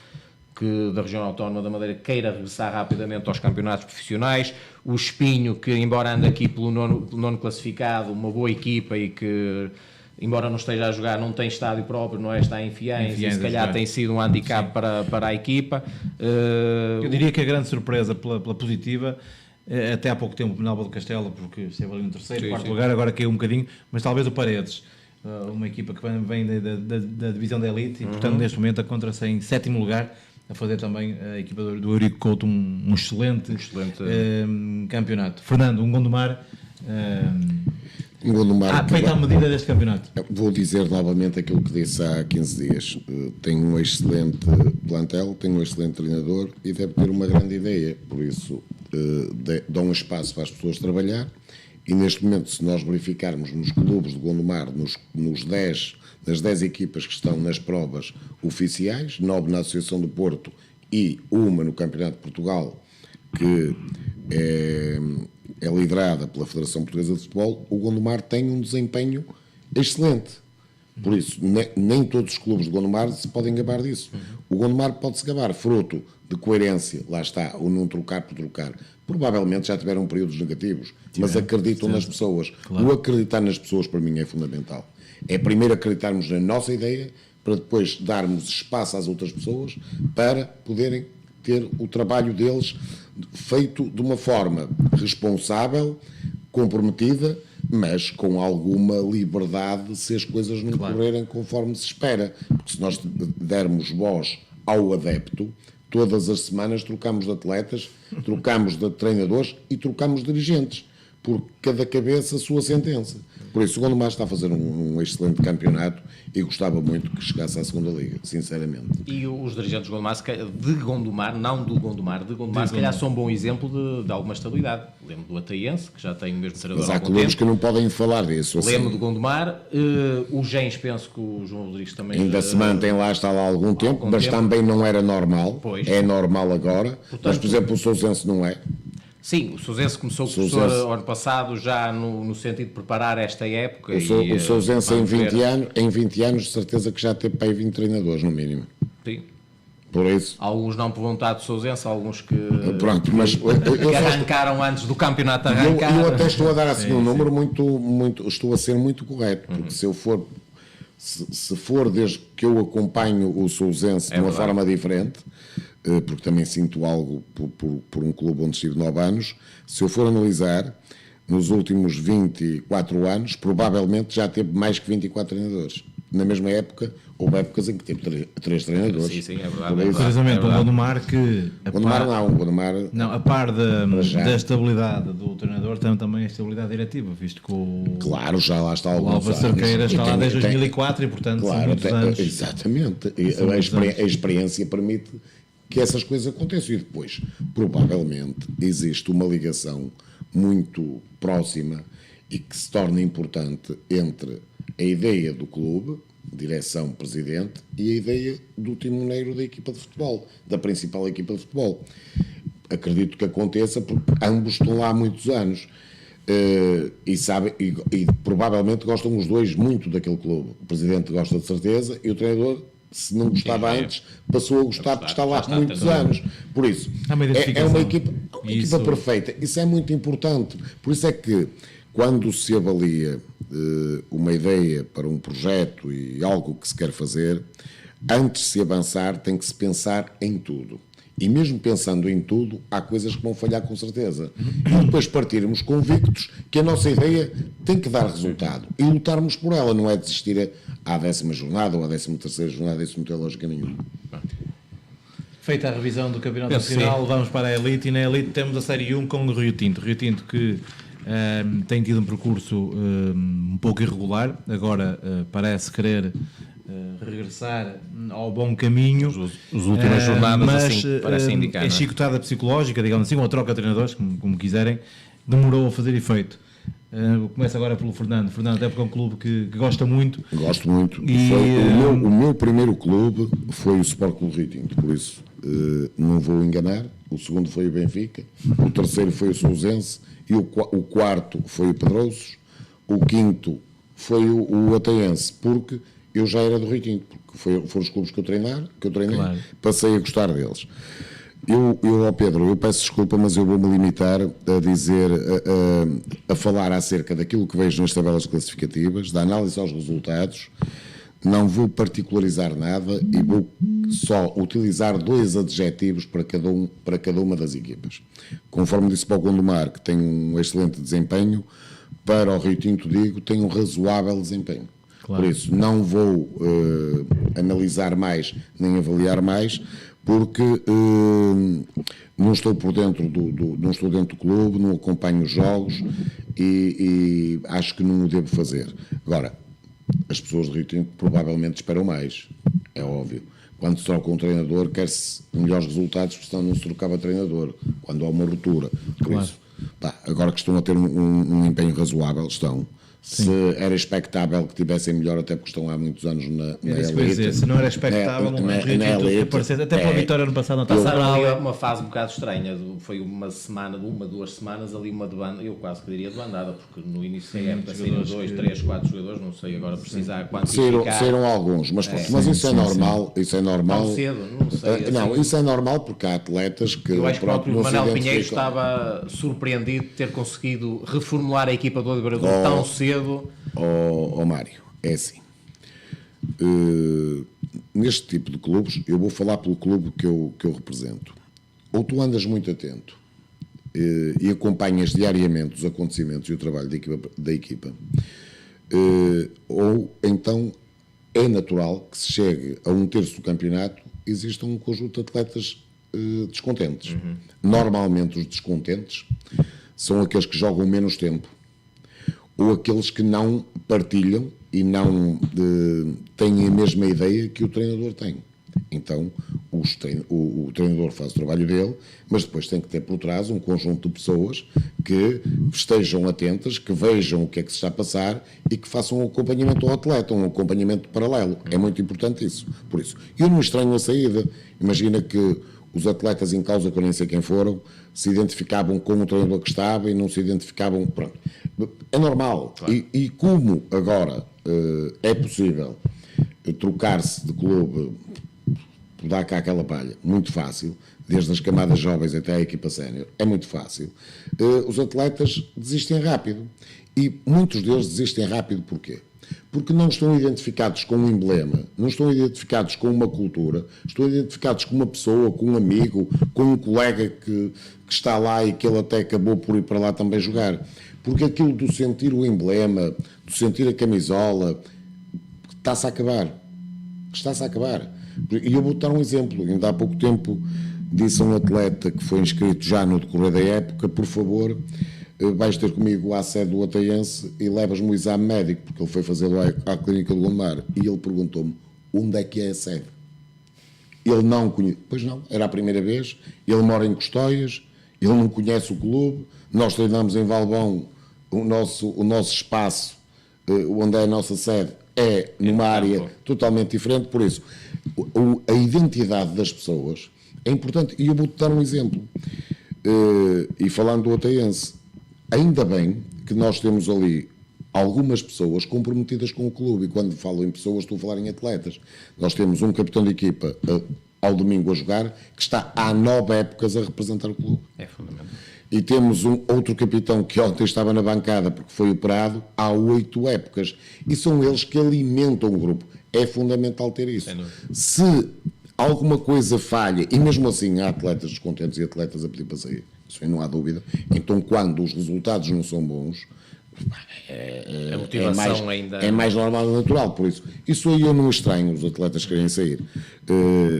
que da região autónoma da Madeira queira regressar rapidamente aos campeonatos profissionais, o Espinho, que embora ande aqui pelo nono classificado, uma boa equipa e que embora não esteja a jogar, não tem estádio próprio, não é? Está em Fiães e se calhar tem sido um handicap para a equipa. Eu diria que a grande surpresa pela positiva, até há pouco tempo o Penalva do Castelo, porque esteve ali no terceiro, quarto lugar, agora caiu um bocadinho, mas talvez o Paredes, uma equipa que vem da divisão da elite e portanto neste momento encontra-se em sétimo lugar, a fazer também a equipa do Eurico Couto um excelente campeonato. Fernando, um Gondomar... feita a medida deste campeonato. Vou dizer novamente aquilo que disse há 15 dias. Tem um excelente plantel, tem um excelente treinador e deve ter uma grande ideia. Por isso, dão um espaço para as pessoas trabalhar. E neste momento, se nós verificarmos nos clubes de Gondomar, nas 10 equipas que estão nas provas oficiais, 9 na Associação do Porto e uma no Campeonato de Portugal, que é liderada pela Federação Portuguesa de Futebol, o Gondomar tem um desempenho excelente. Por isso, nem todos os clubes de Gondomar se podem gabar disso. O Gondomar pode-se gabar fruto de coerência, lá está, o não trocar por trocar. Provavelmente já tiveram períodos negativos, mas acreditam nas pessoas. Claro. O acreditar nas pessoas, para mim, é fundamental. É primeiro acreditarmos na nossa ideia, para depois darmos espaço às outras pessoas para poderem ter o trabalho deles feito de uma forma responsável, comprometida, mas com alguma liberdade se as coisas não correrem conforme se espera. Porque se nós dermos voz ao adepto, todas as semanas trocamos de atletas, trocamos de treinadores e trocamos de dirigentes, por cada cabeça a sua sentença. Por isso, o Gondomar está a fazer um excelente campeonato e gostava muito que chegasse à segunda Liga, sinceramente. E os dirigentes de Gondomar, não do Gondomar, de Gondomar, se calhar são um bom exemplo de alguma estabilidade. Lembro do Ataiense, que já tem o mesmo treinador há algum tempo. Mas há clubes que não podem falar disso. Lembro do Gondomar, o Gens, penso que o João Rodrigues também... Ainda se mantém lá, está lá há algum tempo, mas também não era normal. Pois. É normal agora. Portanto, mas, por exemplo, o Sousense não é. Sim, o Sousense começou o professor ano passado já no sentido de preparar esta época. O Sousense em 20 anos, de certeza que já teve para aí 20 treinadores, no mínimo. Sim. Por isso. Alguns não por vontade de Sousense, alguns que, pronto, mas que arrancaram antes do campeonato arrancar. Eu até estou a dar assim um número muito, estou a ser muito correto, porque se for desde que eu acompanho o Sousense de uma forma diferente, porque também sinto algo por um clube onde estive 9 anos, se eu for analisar, nos últimos 24 anos, provavelmente já teve mais que 24 treinadores. Na mesma época, houve épocas em que teve 3 treinadores. Sim, é verdade. Precisamente, o Gondomar que... Não, a par da estabilidade do treinador, tem também a estabilidade diretiva, visto que Claro, já lá está alguns anos. O Alva Cerqueira está lá desde 2004 e, portanto, são muitos anos. Exatamente. A experiência permite que essas coisas aconteçam. E depois, provavelmente, existe uma ligação muito próxima e que se torna importante entre a ideia do clube, direção, presidente, e a ideia do timoneiro da equipa de futebol, da principal equipa de futebol. acredito que aconteça, porque ambos estão lá há muitos anos. E sabem, e provavelmente gostam os dois muito daquele clube. O presidente gosta de certeza e o treinador, se não gostava antes, passou a gostar porque está lá há muitos anos. Por isso, é uma equipa perfeita. Isso é muito importante. Por isso é que, quando se avalia uma ideia para um projeto e algo que se quer fazer, antes de se avançar, tem que se pensar em tudo. E mesmo pensando em tudo, há coisas que vão falhar com certeza. E depois partirmos convictos que a nossa ideia tem que dar resultado. E lutarmos por ela, não é desistir à 10ª jornada ou à 13ª jornada, isso não tem lógica nenhuma. Feita a revisão do Campeonato Nacional, vamos para a Elite, e na Elite temos a Série 1 com o Rio Tinto. Rio Tinto que tem tido um percurso um pouco irregular, agora parece querer regressar ao bom caminho. As últimas jornadas mas, assim parecem indicar. A chicotada psicológica, digamos assim, ou a troca de treinadores, como quiserem, demorou a fazer efeito. Começo agora pelo Fernando. Fernando, até porque é um clube que gosta muito. Gosto muito. O meu primeiro clube foi o Sport Clube Rio Tinto, por isso não vou enganar. O segundo foi o Benfica, o terceiro foi o Sousense e o quarto foi o Pedrosos, o quinto foi o Ateense, porque eu já era do Rio Tinto, porque foram os clubes que eu treinei, claro. Passei a gostar deles. Pedro, eu peço desculpa, mas eu vou-me limitar a dizer, a falar acerca daquilo que vejo nas tabelas classificativas, da análise aos resultados. Não vou particularizar nada e vou só utilizar 2 adjetivos para cada uma das equipas. Conforme disse para o Gondomar, que tem um excelente desempenho, para o Rio Tinto digo, tem um razoável desempenho. Claro. Por isso, não vou analisar mais, nem avaliar mais, porque não estou por dentro não estou dentro do clube, não acompanho os jogos e acho que não o devo fazer. Agora, as pessoas do Rio Tinto provavelmente esperam mais, é óbvio. Quando se troca um treinador, quer-se melhores resultados, porque senão não se trocava treinador, quando há uma ruptura. Por claro. Isso, agora que estão a ter um empenho razoável, estão. Sim. Se era expectável que tivessem melhor, até porque estão há muitos anos na elite. Se não era expectável, até para a vitória ano passado não está a uma fase um bocado estranha. Foi uma semana, 2 semanas ali, uma de banda, eu quase que diria de bandada, porque no início da época saíram 2, 3, 4 jogadores, não sei agora precisar quantificar. Saíram alguns, mas isso é normal. Isso é normal. Tão cedo, não sei. Não, isso é normal porque há atletas que. Eu acho que o próprio Manuel Pinheiro estava surpreendido de ter conseguido reformular a equipa do Oliveira tão cedo. Mário, é assim, neste tipo de clubes, eu vou falar pelo clube que eu represento. Ou tu andas muito atento e acompanhas diariamente os acontecimentos e o trabalho da equipa, ou então é natural que se chegue a 1/3 do campeonato, exista um conjunto de atletas descontentes. Normalmente os descontentes são aqueles que jogam menos tempo, ou aqueles que não partilham e não têm a mesma ideia que o treinador tem. Então, o treinador faz o trabalho dele, mas depois tem que ter por trás um conjunto de pessoas que estejam atentas, que vejam o que é que se está a passar e que façam um acompanhamento ao atleta, um acompanhamento paralelo. É muito importante isso. Por isso, eu não estranho a saída. Imagina que os atletas em causa, que eu nem sei quem foram, se identificavam com o treinador que estava e não se identificavam. Pronto. É normal. Claro. E como agora é possível trocar-se de clube, dar cá aquela palha, muito fácil, desde as camadas jovens até a equipa sénior, é muito fácil, os atletas desistem rápido. E muitos deles desistem rápido porquê? Porque não estão identificados com um emblema, não estão identificados com uma cultura, estão identificados com uma pessoa, com um amigo, com um colega que está lá e que ele até acabou por ir para lá também jogar. Porque aquilo do sentir o emblema, do sentir a camisola, está-se a acabar. Está-se a acabar. E eu vou dar um exemplo. Ainda há pouco tempo disse a um atleta que foi inscrito já no decorrer da época, por favor, vais ter comigo à sede do Ateense e levas-me o exame médico, porque ele foi fazê-lo à clínica do Gondomar. E ele perguntou-me, onde é que é a sede? Ele não conhece. Pois não, era a primeira vez. Ele mora em Custóias, ele não conhece o clube. Nós treinamos em Valbom, o nosso espaço, onde é a nossa sede, é numa área totalmente diferente. Por isso, a identidade das pessoas é importante. E eu vou-te dar um exemplo. E falando do Oteiense, ainda bem que nós temos ali algumas pessoas comprometidas com o clube, e quando falo em pessoas estou a falar em atletas. Nós temos um capitão de equipa ao domingo a jogar, que está há 9 épocas a representar o clube. É fundamental. E temos outro capitão que ontem estava na bancada porque foi operado há 8 épocas. E são eles que alimentam o grupo. É fundamental ter isso. Se alguma coisa falha, e mesmo assim há atletas descontentes e atletas a pedir para sair, isso aí não há dúvida, então quando os resultados não são bons, a motivação é mais normal e natural. Por isso aí eu não estranho os atletas querem sair.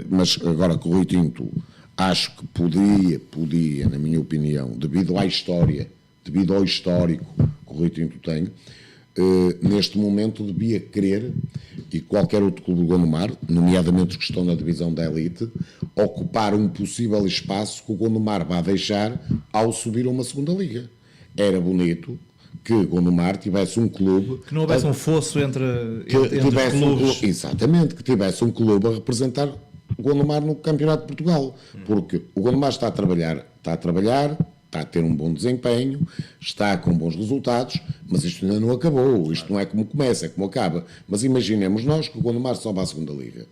Mas agora que o Rui Tinto, acho que podia, na minha opinião, devido à história, devido ao histórico que o Rui Tinto tem, neste momento devia querer, e qualquer outro clube do Gondomar, nomeadamente os que estão na divisão da elite, ocupar um possível espaço que o Gondomar vai deixar ao subir a uma segunda liga. Era bonito que o Gondomar tivesse um clube... Que não houvesse um fosso entre clubes. Exatamente, que tivesse um clube a representar o Gondomar no Campeonato de Portugal. Porque o Gondomar está a trabalhar, está a ter um bom desempenho, está com bons resultados, mas isto ainda não acabou. Isto não é como começa, é como acaba. Mas imaginemos nós que o Gondomar sobe à segunda liga.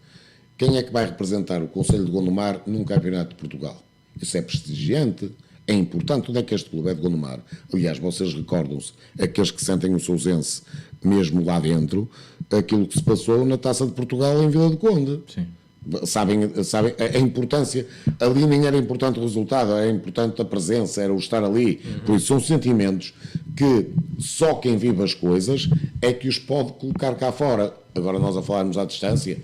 Quem é que vai representar o Conselho de Gondomar num Campeonato de Portugal? Isso é prestigiante. É importante. Onde é que este clube é de Gondomar? Aliás, vocês recordam-se, aqueles que sentem o Sousense mesmo lá dentro, aquilo que se passou na Taça de Portugal em Vila do Conde. Sim. Sabem a importância, ali nem era importante o resultado, era importante a presença, era o estar ali. Por isso são sentimentos que só quem vive as coisas é que os pode colocar cá fora. Agora nós a falarmos à distância,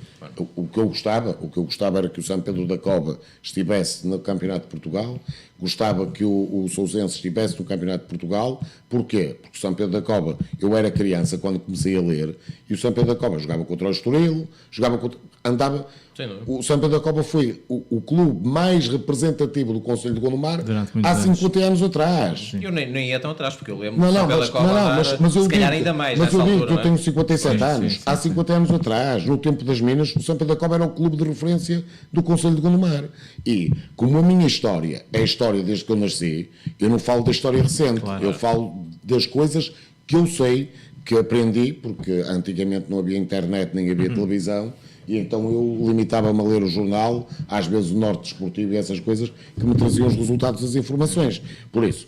o que eu gostava era que o São Pedro da Cova estivesse no Campeonato de Portugal, gostava que o Sousense estivesse no Campeonato de Portugal. Porquê? Porque o São Pedro da Cova, eu era criança quando comecei a ler, e o São Pedro da Cova jogava contra o Estoril, andava... O São Pedro da Cova foi o clube mais representativo do Conselho de Gondomar há 50 anos atrás. Eu nem ia tão atrás, porque eu lembro do São Pedro da Cova mas eu se calhar digo, ainda mais mas nessa eu digo altura, que eu tenho 57 sim, anos. sim. Há 50 anos atrás, no tempo das Minas, o São Pedro da Cova era o clube de referência do Conselho de Gondomar. E, como a minha história é a história desde que eu nasci, eu não falo da história recente, eu falo das coisas que eu sei, que aprendi, porque antigamente não havia internet nem havia televisão, e então eu limitava-me a ler o jornal, às vezes o Norte Desportivo e essas coisas, que me traziam os resultados das informações. Por isso,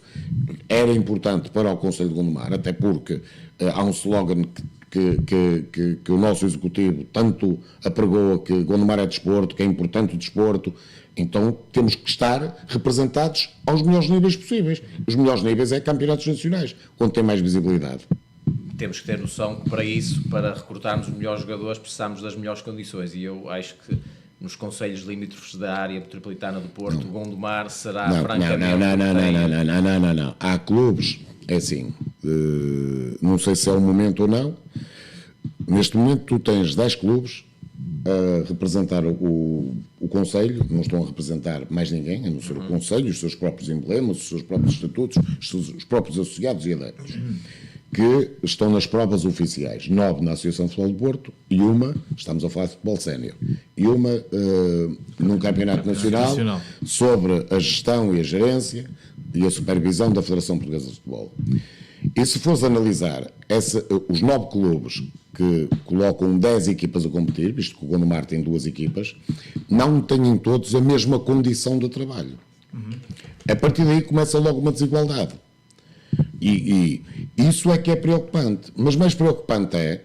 era importante para o Conselho de Gondomar, até porque há um slogan que o nosso executivo tanto apregoa, que Gondomar é desporto, que é importante o desporto. Então temos que estar representados aos melhores níveis possíveis. Os melhores níveis é campeonatos nacionais, onde tem mais visibilidade. Temos que ter noção que para isso, para recrutarmos os melhores jogadores, precisamos das melhores condições, e eu acho que nos concelhos limítrofes da área metropolitana do Porto, o Gondomar será francamente... Não. Há clubes, é assim, não sei se é o momento ou não, neste momento tu tens 10 clubes a representar o Conselho, não estão a representar mais ninguém, a não ser o Conselho, os seus próprios emblemas, os seus próprios estatutos, os próprios associados e adeptos, que estão nas provas oficiais, 9 na Associação de Futebol do Porto e uma, estamos a falar de futebol sénior, e uma num campeonato nacional sobre a gestão e a gerência e a supervisão da Federação Portuguesa de Futebol. E se fores analisar os 9 clubes que colocam 10 equipas a competir, visto que o Gondomar tem 2 equipas, não têm todos a mesma condição de trabalho. A partir daí começa logo uma desigualdade. E isso é que é preocupante. Mas mais preocupante é,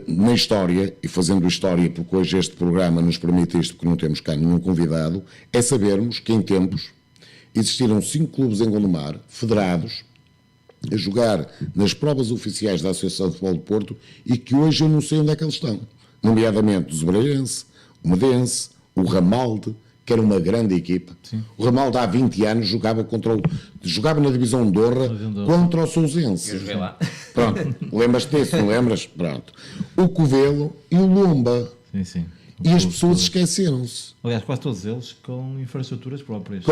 na história, e fazendo história, porque hoje este programa nos permite isto, porque não temos cá nenhum convidado, é sabermos que em tempos existiram 5 clubes em Gondomar, federados, a jogar nas provas oficiais da Associação de Futebol do Porto, e que hoje eu não sei onde é que eles estão. Nomeadamente o Zebreirense, o Medense, o Ramalde, que era uma grande equipa. Sim. O Ramalde há 20 anos jogava na divisão de Andorra contra o Sousense. Eu joguei lá. Pronto, lembras-te disso, não lembras? Pronto. O Covelo e o Lomba. Sim. E as pessoas esqueceram-se. Aliás, quase todos eles com infraestruturas próprias.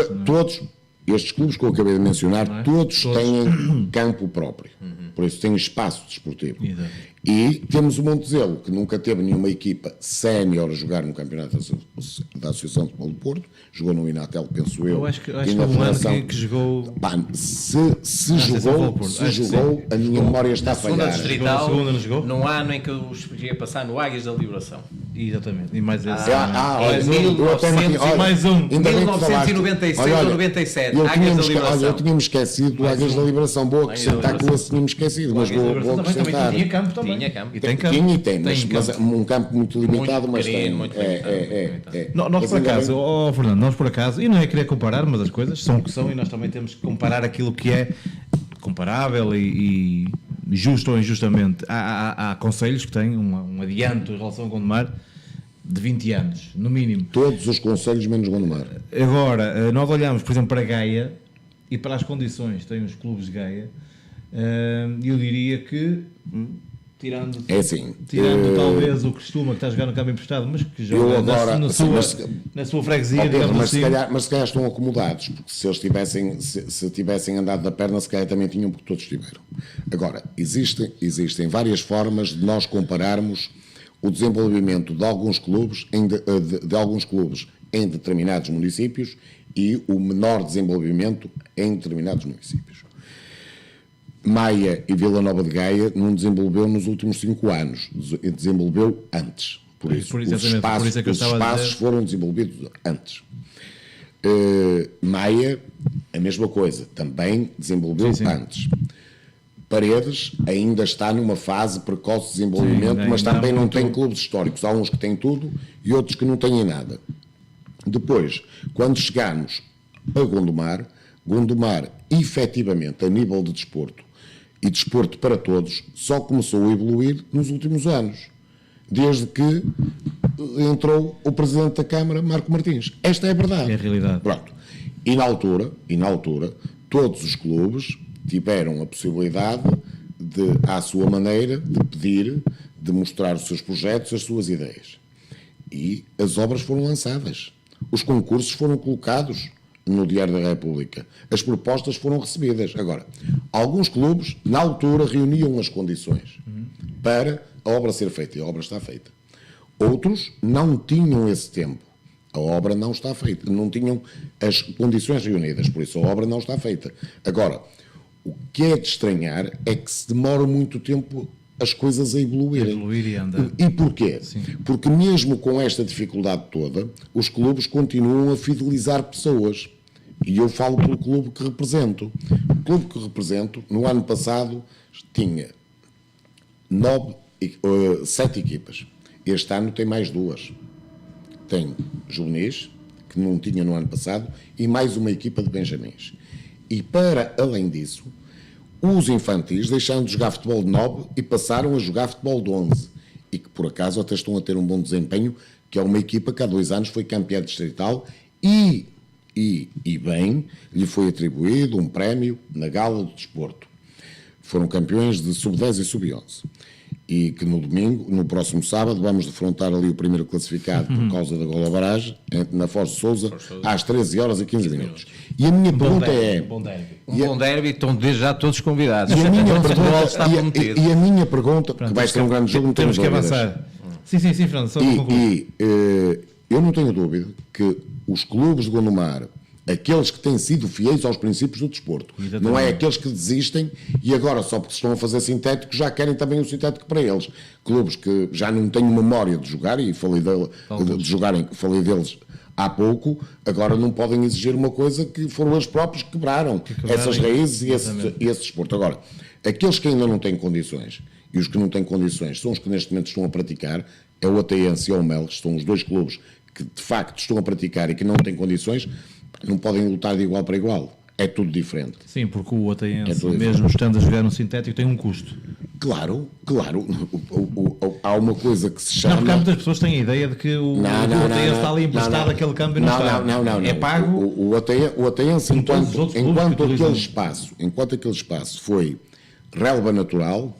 estes clubes que eu acabei de mencionar, todos têm campo próprio. Por isso têm espaço desportivo. Exato. E temos o Montezelo, que nunca teve nenhuma equipa sénior a jogar no campeonato da Associação de Futebol do Porto, jogou no Inatel, penso eu. Eu acho que e houve na um ano Federação. que jogou. Pá, se jogou, a minha memória está a Segunda falhar. distrital, Segunda não jogou? num ano em que eu cheguei a passar no Águias da Liberação. Exatamente. E mais esse. Olha, Em eu até não tinha- olha, mais um. ainda bem que falaste. 1996 ou 97, eu Águias tínhamos da esque- Liberação. olha, eu tínhamos esquecido do Águias da Liberação. Vou acrescentar que o outro tínhamos esquecido, mas vou acrescentar. Tinha campo também. Tinha campo. E tem campo. Tinha e tem, mas campo. um campo muito limitado, mas pequeno, tem. muito limitado. Nós Mas por ainda acaso, bem- Fernando, nós por acaso, e não é querer comparar, mas as coisas são o que são e nós também temos que comparar aquilo que é comparável e justo ou injustamente. Há conselhos que têm um adianto em relação ao Gondomar de 20 anos, no mínimo. Todos os conselhos menos Gondomar. Agora, nós olhamos, por exemplo, para Gaia e para as condições que têm os clubes de Gaia, eu diria que, tirando É assim. talvez o Cristuma que está a jogar no campo emprestado, mas que Eu joga agora, na sua freguesia, Ó Pedro, digamos mas, assim. se calhar estão acomodados, porque se eles tivessem andado da perna, se calhar também tinham, porque todos tiveram. Agora, existem várias formas de nós compararmos o desenvolvimento de alguns clubes de alguns clubes em determinados municípios e o menor desenvolvimento em determinados municípios. Maia e Vila Nova de Gaia não desenvolveu nos últimos 5 anos, desenvolveu antes. Por isso exatamente, os espaços, por isso é que eu os estava a espaços dizer. foram desenvolvidos antes. Maia, a mesma coisa, também desenvolveu Sim. antes. Paredes ainda está numa fase precoce de desenvolvimento, Sim, mas ainda há também não muito- tem clubes históricos. Há uns que têm tudo e outros que não têm nada. Depois, quando chegarmos a Gondomar, efetivamente, a nível de desporto e desporto para todos, só começou a evoluir nos últimos anos, desde que entrou o Presidente da Câmara, Marco Martins. Esta é a verdade. É a realidade. Pronto. E na altura, todos os clubes tiveram a possibilidade de, à sua maneira, de pedir, de mostrar os seus projetos, as suas ideias. E as obras foram lançadas. Os concursos foram colocados no Diário da República. As propostas foram recebidas. Agora, alguns clubes, na altura, reuniam as condições para a obra ser feita. E a obra está feita. Outros não tinham esse tempo. A obra não está feita. Não tinham as condições reunidas. Por isso, a obra não está feita. Agora, o que é de estranhar é que se demora muito tempo as coisas a evoluírem. Evoluir e andar. E porquê? Sim. Porque mesmo com esta dificuldade toda, os clubes continuam a fidelizar pessoas. E eu falo pelo clube que represento. O clube que represento, no ano passado, tinha 7 equipas. Este ano tem mais 2. Tem juvenis, que não tinha no ano passado, e mais uma equipa de benjamins. E para além disso, os infantis deixaram de jogar futebol de 9 e passaram a jogar futebol de 11. E que por acaso até estão a ter um bom desempenho, que é uma equipa que há 2 anos foi campeã distrital e bem, lhe foi atribuído um prémio na Gala do Desporto. Foram campeões de sub-10 e sub-11. E que no domingo, no próximo sábado, vamos defrontar ali o primeiro classificado por causa da golabaragem, na Foz de Sousa, às 13 horas e 15 minutos. E a minha pergunta é... Um bom derby, estão desde já todos convidados. E a minha O futebol pergunta, está prometido. e a minha pergunta, que vai ser um grande jogo, não Temos tenho que dúvidas. avançar. Sim, Fernando, só para concluir. Eu não tenho dúvida que os clubes de Gondomar, aqueles que têm sido fiéis aos princípios do desporto, Exatamente. não é aqueles que desistem e agora só porque estão a fazer sintético já querem também o sintético para eles. Clubes que já não têm memória de jogar, e falei deles há pouco, agora não podem exigir uma coisa que foram eles próprios que quebraram essas raízes e esse desporto. Agora, aqueles que ainda não têm condições, e os que não têm condições são os que neste momento estão a praticar, é o Ateense e o Mel, que são os 2 clubes que de facto estão a praticar e que não têm condições, não podem lutar de igual para igual. É tudo diferente. Sim, porque o Ateense, tudo mesmo estando a jogar no sintético, tem um custo. Claro. Há uma coisa que se chama... Não, porque há muitas pessoas que têm a ideia de que o Ateense está ali emprestado aquele câmbio e não está. Não. É pago. O Ateense, todos os outros clubes enquanto aquele espaço foi relva natural,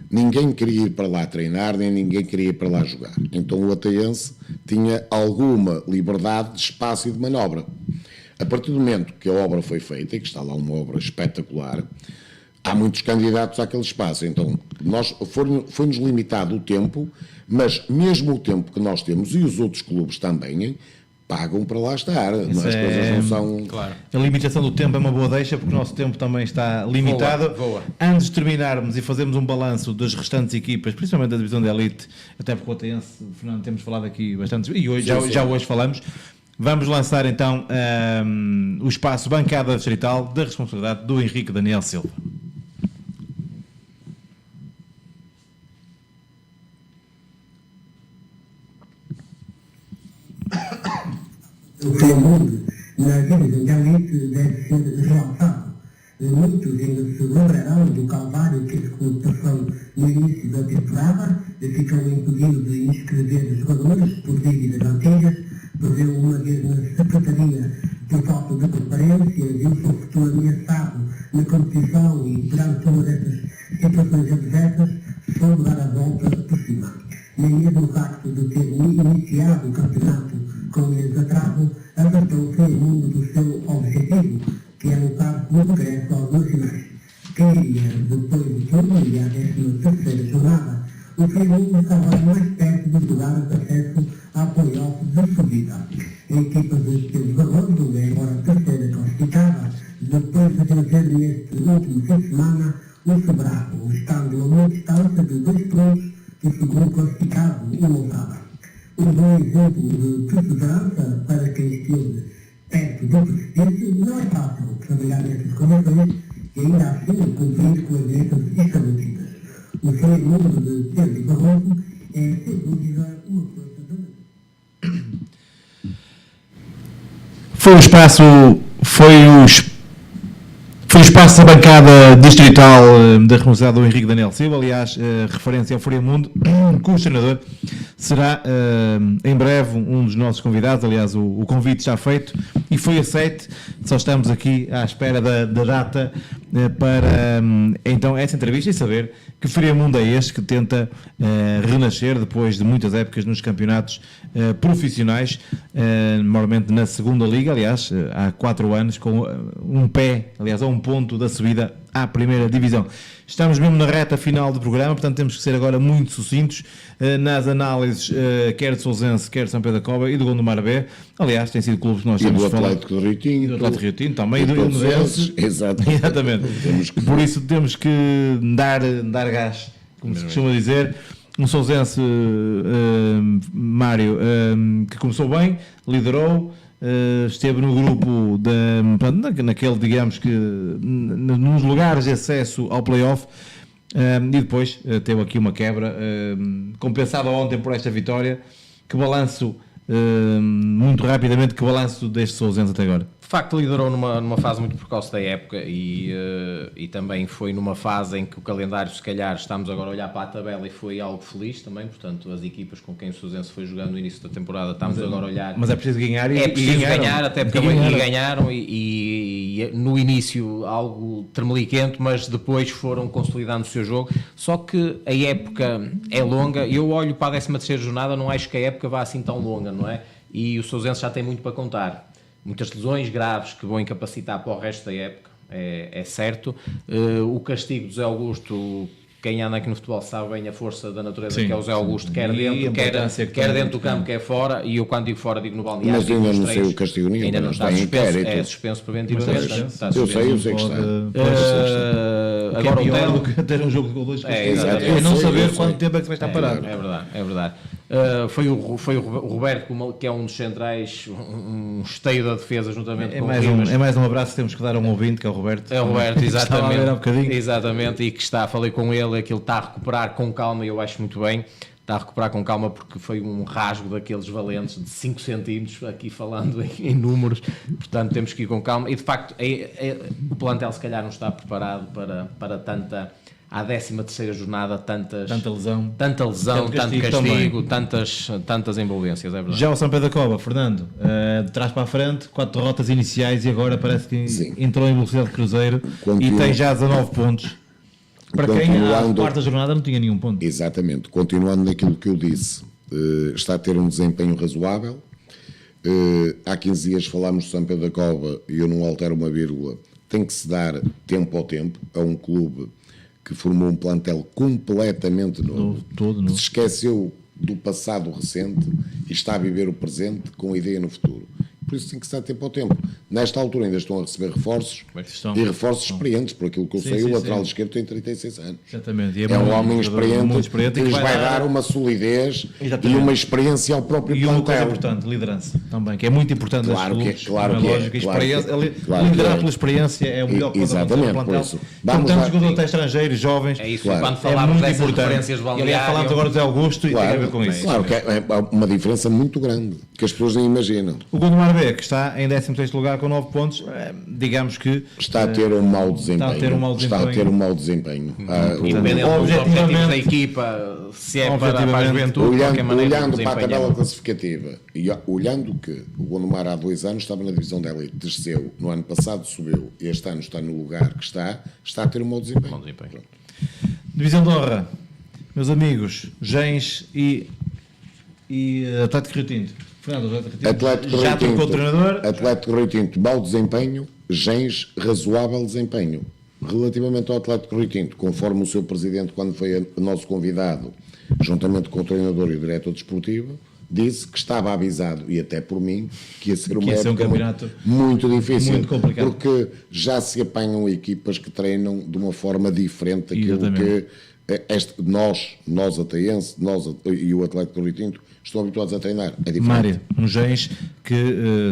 ninguém queria ir para lá treinar, nem ninguém queria ir para lá jogar. Então o Ateense tinha alguma liberdade de espaço e de manobra. A partir do momento que a obra foi feita, e que está lá uma obra espetacular, há muitos candidatos àquele espaço. Então, foi-nos limitado o tempo, mas mesmo o tempo que nós temos, e os outros clubes também, pagam para lá estar. As coisas não são... Claro. A limitação do tempo é uma boa deixa, porque o nosso tempo também está limitado. Voa. Antes de terminarmos e fazermos um balanço das restantes equipas, principalmente da divisão de elite, até porque o Otense, Fernando, temos falado aqui bastante, e hoje, já hoje falamos, vamos lançar então o espaço Bancada Distrital da responsabilidade do Henrique Daniel Silva. O Flamengo, na divisão de elite, deve ser realçado. Muitos ainda se lembrarão do calvário que esse clube passou no início da temporada, ficou impedido de inscrever jogadores por dívidas antigas, perdeu uma vez na secretaria por falta de transparência, viu o seu futuro ameaçado na competição e, perante todas estas situações adversas, soube dar a volta por cima. Nem mesmo o facto de ter iniciado o campeonato com meses de atraso afastou o mundo do seu objetivo, que é lutar no regresso aos nacionais. Queria, depois de tudo, e à 13ª jornada, o Frimundo está agora mais perto de lugares de acesso ao play-off de subida. A equipa de Pedro Barroso é agora a terceira classificada, depois de vencer neste último fim de semana o Sobrado, estando a uma distância de 2 pontos do segundo classificado, o Lousada. Um bom exemplo de perseverança para quem esteve perto do precipício. Não é fácil trabalhar nessas condições e ainda assim cumprir com as metas estabelecidas. O Flamengo de Pedro Barroso é, sem dúvida, uma força da... Foi o espaço da bancada distrital da responsabilidade do Henrique Daniel Silva, aliás, referência ao Friamundo, cujo treinador será em breve um dos nossos convidados. Aliás, o convite já feito e foi aceito, só estamos aqui à espera da data para então essa entrevista e saber que Friamundo é este que tenta renascer depois de muitas épocas nos campeonatos profissionais, normalmente na segunda liga, aliás, há 4 anos, com um pé, aliás, a um ponto da subida à primeira divisão. Estamos mesmo na reta final do programa, portanto temos que ser agora muito sucintos nas análises, quer de Sousense, quer de São Pedro da Cova e do Gondomar B. Aliás, tem sido clubes que nós temos falado. E do Atlético de Rio Tinto. E do Atlético de Rio Tinto também. E do Todos. Exatamente. Por isso temos que dar gás, como se costuma dizer. Um Sousense, Mário, que começou bem, liderou, esteve no grupo naquele, digamos que nos lugares de acesso ao play-off, e depois teve aqui uma quebra compensada ontem por esta vitória. Que balanço, muito rapidamente, que balanço deste Sousense até agora? De facto, liderou numa fase muito precoce da época e também foi numa fase em que o calendário, se calhar, estamos agora a olhar para a tabela e foi algo feliz também. Portanto, as equipas com quem o Sousense foi jogando no início da temporada, estamos agora a olhar. Mas é preciso ganhar e ganhar, até porque ganharam e no início algo tremeliquento, mas depois foram consolidando o seu jogo. Só que a época é longa. Eu olho para a 13ª jornada, não acho que a época vá assim tão longa, não é? E o Sousense já tem muito para contar. Muitas lesões graves que vão incapacitar para o resto da época, é certo. O castigo do Zé Augusto, quem anda aqui no futebol sabe bem a força da natureza. Sim, que é o Zé Augusto, quer dentro do campo, quer fora, e eu quando digo fora digo no balneário. Mas ainda não sei o castigo nenhum, ainda não está suspenso, é suspenso preventivamente. Eu sei que está. Agora o pior do que ter um jogo com 2 castigos é não saber quanto tempo é que vai estar parado. É verdade. Foi o Roberto, que é um dos centrais, um esteio da defesa, juntamente com o Rimas. É mais um abraço que temos que dar a um ouvinte, que é o Roberto. É o Roberto, exatamente. Exatamente, e que está, falei com ele, aquilo está a recuperar com calma, e eu acho muito bem. Está a recuperar com calma porque foi um rasgo daqueles valentes de 5 centímetros, aqui falando em números, portanto temos que ir com calma. E de facto, o plantel se calhar não está preparado para tanta... À 13ª jornada, tanta lesão, tanto castigo, tantas envolvências, é verdade. Já o São Pedro da Cova, Fernando, de trás para a frente, 4 derrotas iniciais e agora parece que entrou em velocidade de cruzeiro e tem já 19 pontos. Para quem à 4ª jornada não tinha nenhum ponto. Exatamente, continuando naquilo que eu disse, está a ter um desempenho razoável, Há 15 dias falámos de São Pedro da Cova e eu não altero uma vírgula. Tem que se dar tempo ao tempo a um clube que formou um plantel completamente novo, todo novo. que se esqueceu do passado recente e está a viver o presente com ideia no futuro. Por isso tem que se dar tempo ao tempo. Nesta altura ainda estão a receber reforços e reforços experientes, por aquilo que eu sei, o lateral esquerdo tem 36 anos. Exatamente. É um homem experiente que lhes vai dar uma solidez e uma experiência ao próprio plantel. E uma coisa importante, liderança também, que é muito importante. Claro que é, claro que é. Liderar pela experiência é o melhor que exatamente, plantel. por isso. Portanto, jogadores até estrangeiros, jovens. É isso, quando falávamos dessas referências de balneário. E falámos agora do Zé Augusto e tem a ver com isso. Claro que é uma diferença muito grande, que as pessoas nem imaginam. O Gondomar B, que está em 16º lugar com 9 pontos, digamos que está a ter um mau desempenho. Está a ter um mau desempenho. Independente dos objetivos da equipa, se é para a juventude, de qualquer maneira, olhando para a tabela classificativa e olhando que o Gondomar há 2 anos estava na divisão da elite, desceu, no ano passado subiu, este ano está no lugar que está a ter um mau desempenho. Divisão de honra, meus amigos, Gens e Atlético Rio Tinto. Fernando, já trocou o treinador. Atlético Rio Tinto, mau desempenho, Gens, razoável desempenho. Relativamente ao Atlético Rio Tinto, conforme o seu presidente, quando foi nosso convidado, juntamente com o treinador e o diretor desportivo, disse que estava avisado, e até por mim, que ia ser uma época muito difícil, muito complicado, porque já se apanham equipas que treinam de uma forma diferente daquilo que nós ateense, e o Atlético Rio Tinto estão habituados a treinar. É diferente. Mário, um Gens que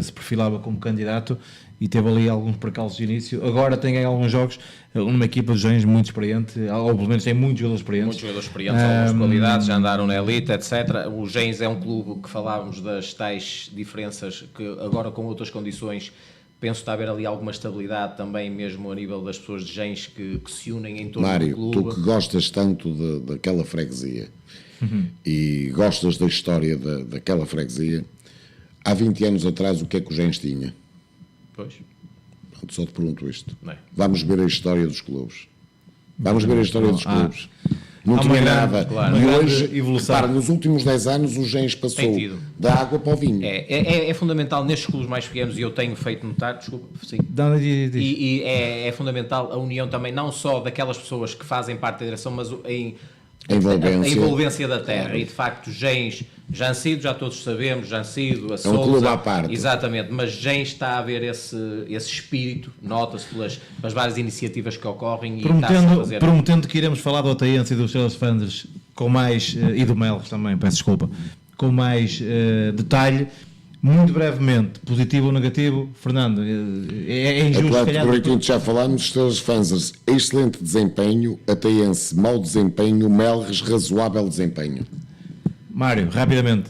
se perfilava como candidato e teve ali alguns percalços de início. Agora tem alguns jogos numa equipa de Gens muito experiente, ou pelo menos tem muitos jogadores experientes. Muitos jogadores experientes, algumas qualidades, já andaram na elite, etc. O Gens é um clube que falávamos das tais diferenças, que agora com outras condições penso que está a haver ali alguma estabilidade também, mesmo a nível das pessoas de Gens que se unem em torno Mário, do clube. tu que gostas tanto daquela freguesia e gostas da história daquela freguesia, há 20 anos atrás o que é que o Gens tinha? Pois. Só te pergunto isto. Não é. Vamos ver a história dos clubes. Não tinha nada. Claro. E hoje, evolução. Nos últimos 10 anos, o Gens passou da água para o vinho. É fundamental nestes clubes mais pequenos, e eu tenho feito notar, desculpa, sim. E é fundamental a união também, não só daquelas pessoas que fazem parte da direção, mas a envolvência da terra. E de facto, Gens, Jancido, já todos sabemos, Jancido, a Sousa, um clube à parte. Exatamente, mas Gens está a haver esse espírito, nota-se pelas várias iniciativas que ocorrem, e está-se a fazer. Prometendo que iremos falar do Ateense e dos seus fãs com mais, e do Melos também, peço desculpa, com mais detalhe, muito brevemente, positivo ou negativo. Fernando, é injusto, Atlético Rio Tinto, já falámos dos seus fãs, excelente desempenho, Ateense, mau desempenho, Melres, razoável desempenho. Mário, rapidamente.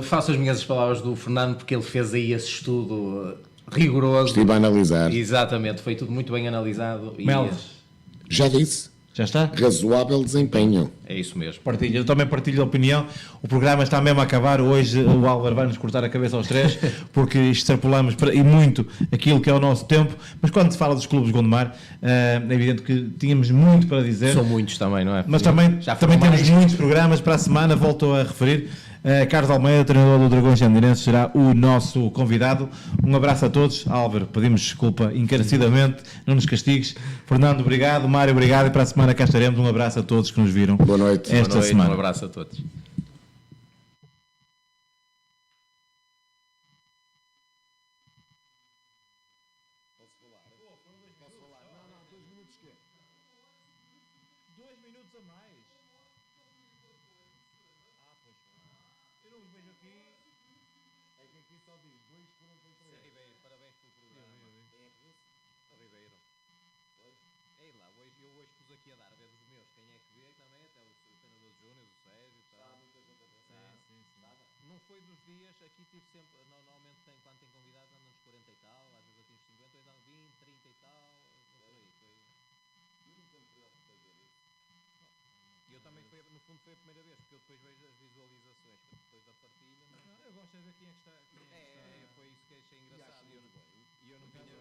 Faço as minhas palavras do Fernando, porque ele fez aí esse estudo rigoroso. Estive a analisar. Exatamente, foi tudo muito bem analisado. Melres. Já disse. Já está? Razoável desempenho. É isso mesmo. Eu também partilho a opinião. O programa está mesmo a acabar. Hoje o Álvaro vai-nos cortar a cabeça aos 3, porque extrapolamos e muito aquilo que é o nosso tempo. Mas quando se fala dos clubes de Gondomar, é evidente que tínhamos muito para dizer. São muitos também, não é? Mas também temos muitos programas para a semana, volto a referir. Carlos Almeida, treinador do Dragões Jandirense, será o nosso convidado. Um abraço a todos. Álvaro, pedimos desculpa encarecidamente, não nos castigues. Fernando, obrigado. Mário, obrigado. E para a semana cá estaremos. Um abraço a todos que nos viram. Boa noite. Esta semana. Um abraço a todos. Não foi dos dias, aqui tive sempre, normalmente quando tem convidados andam nos 40 e tal, às vezes eu tenho 50, hoje andam 20, 30 e tal, por aí, foi. E eu também, no fundo, foi a primeira vez, porque eu depois vejo as visualizações, depois da partilha. Mas... eu gosto de ver quem é que está. Foi isso que achei engraçado, e eu não tinha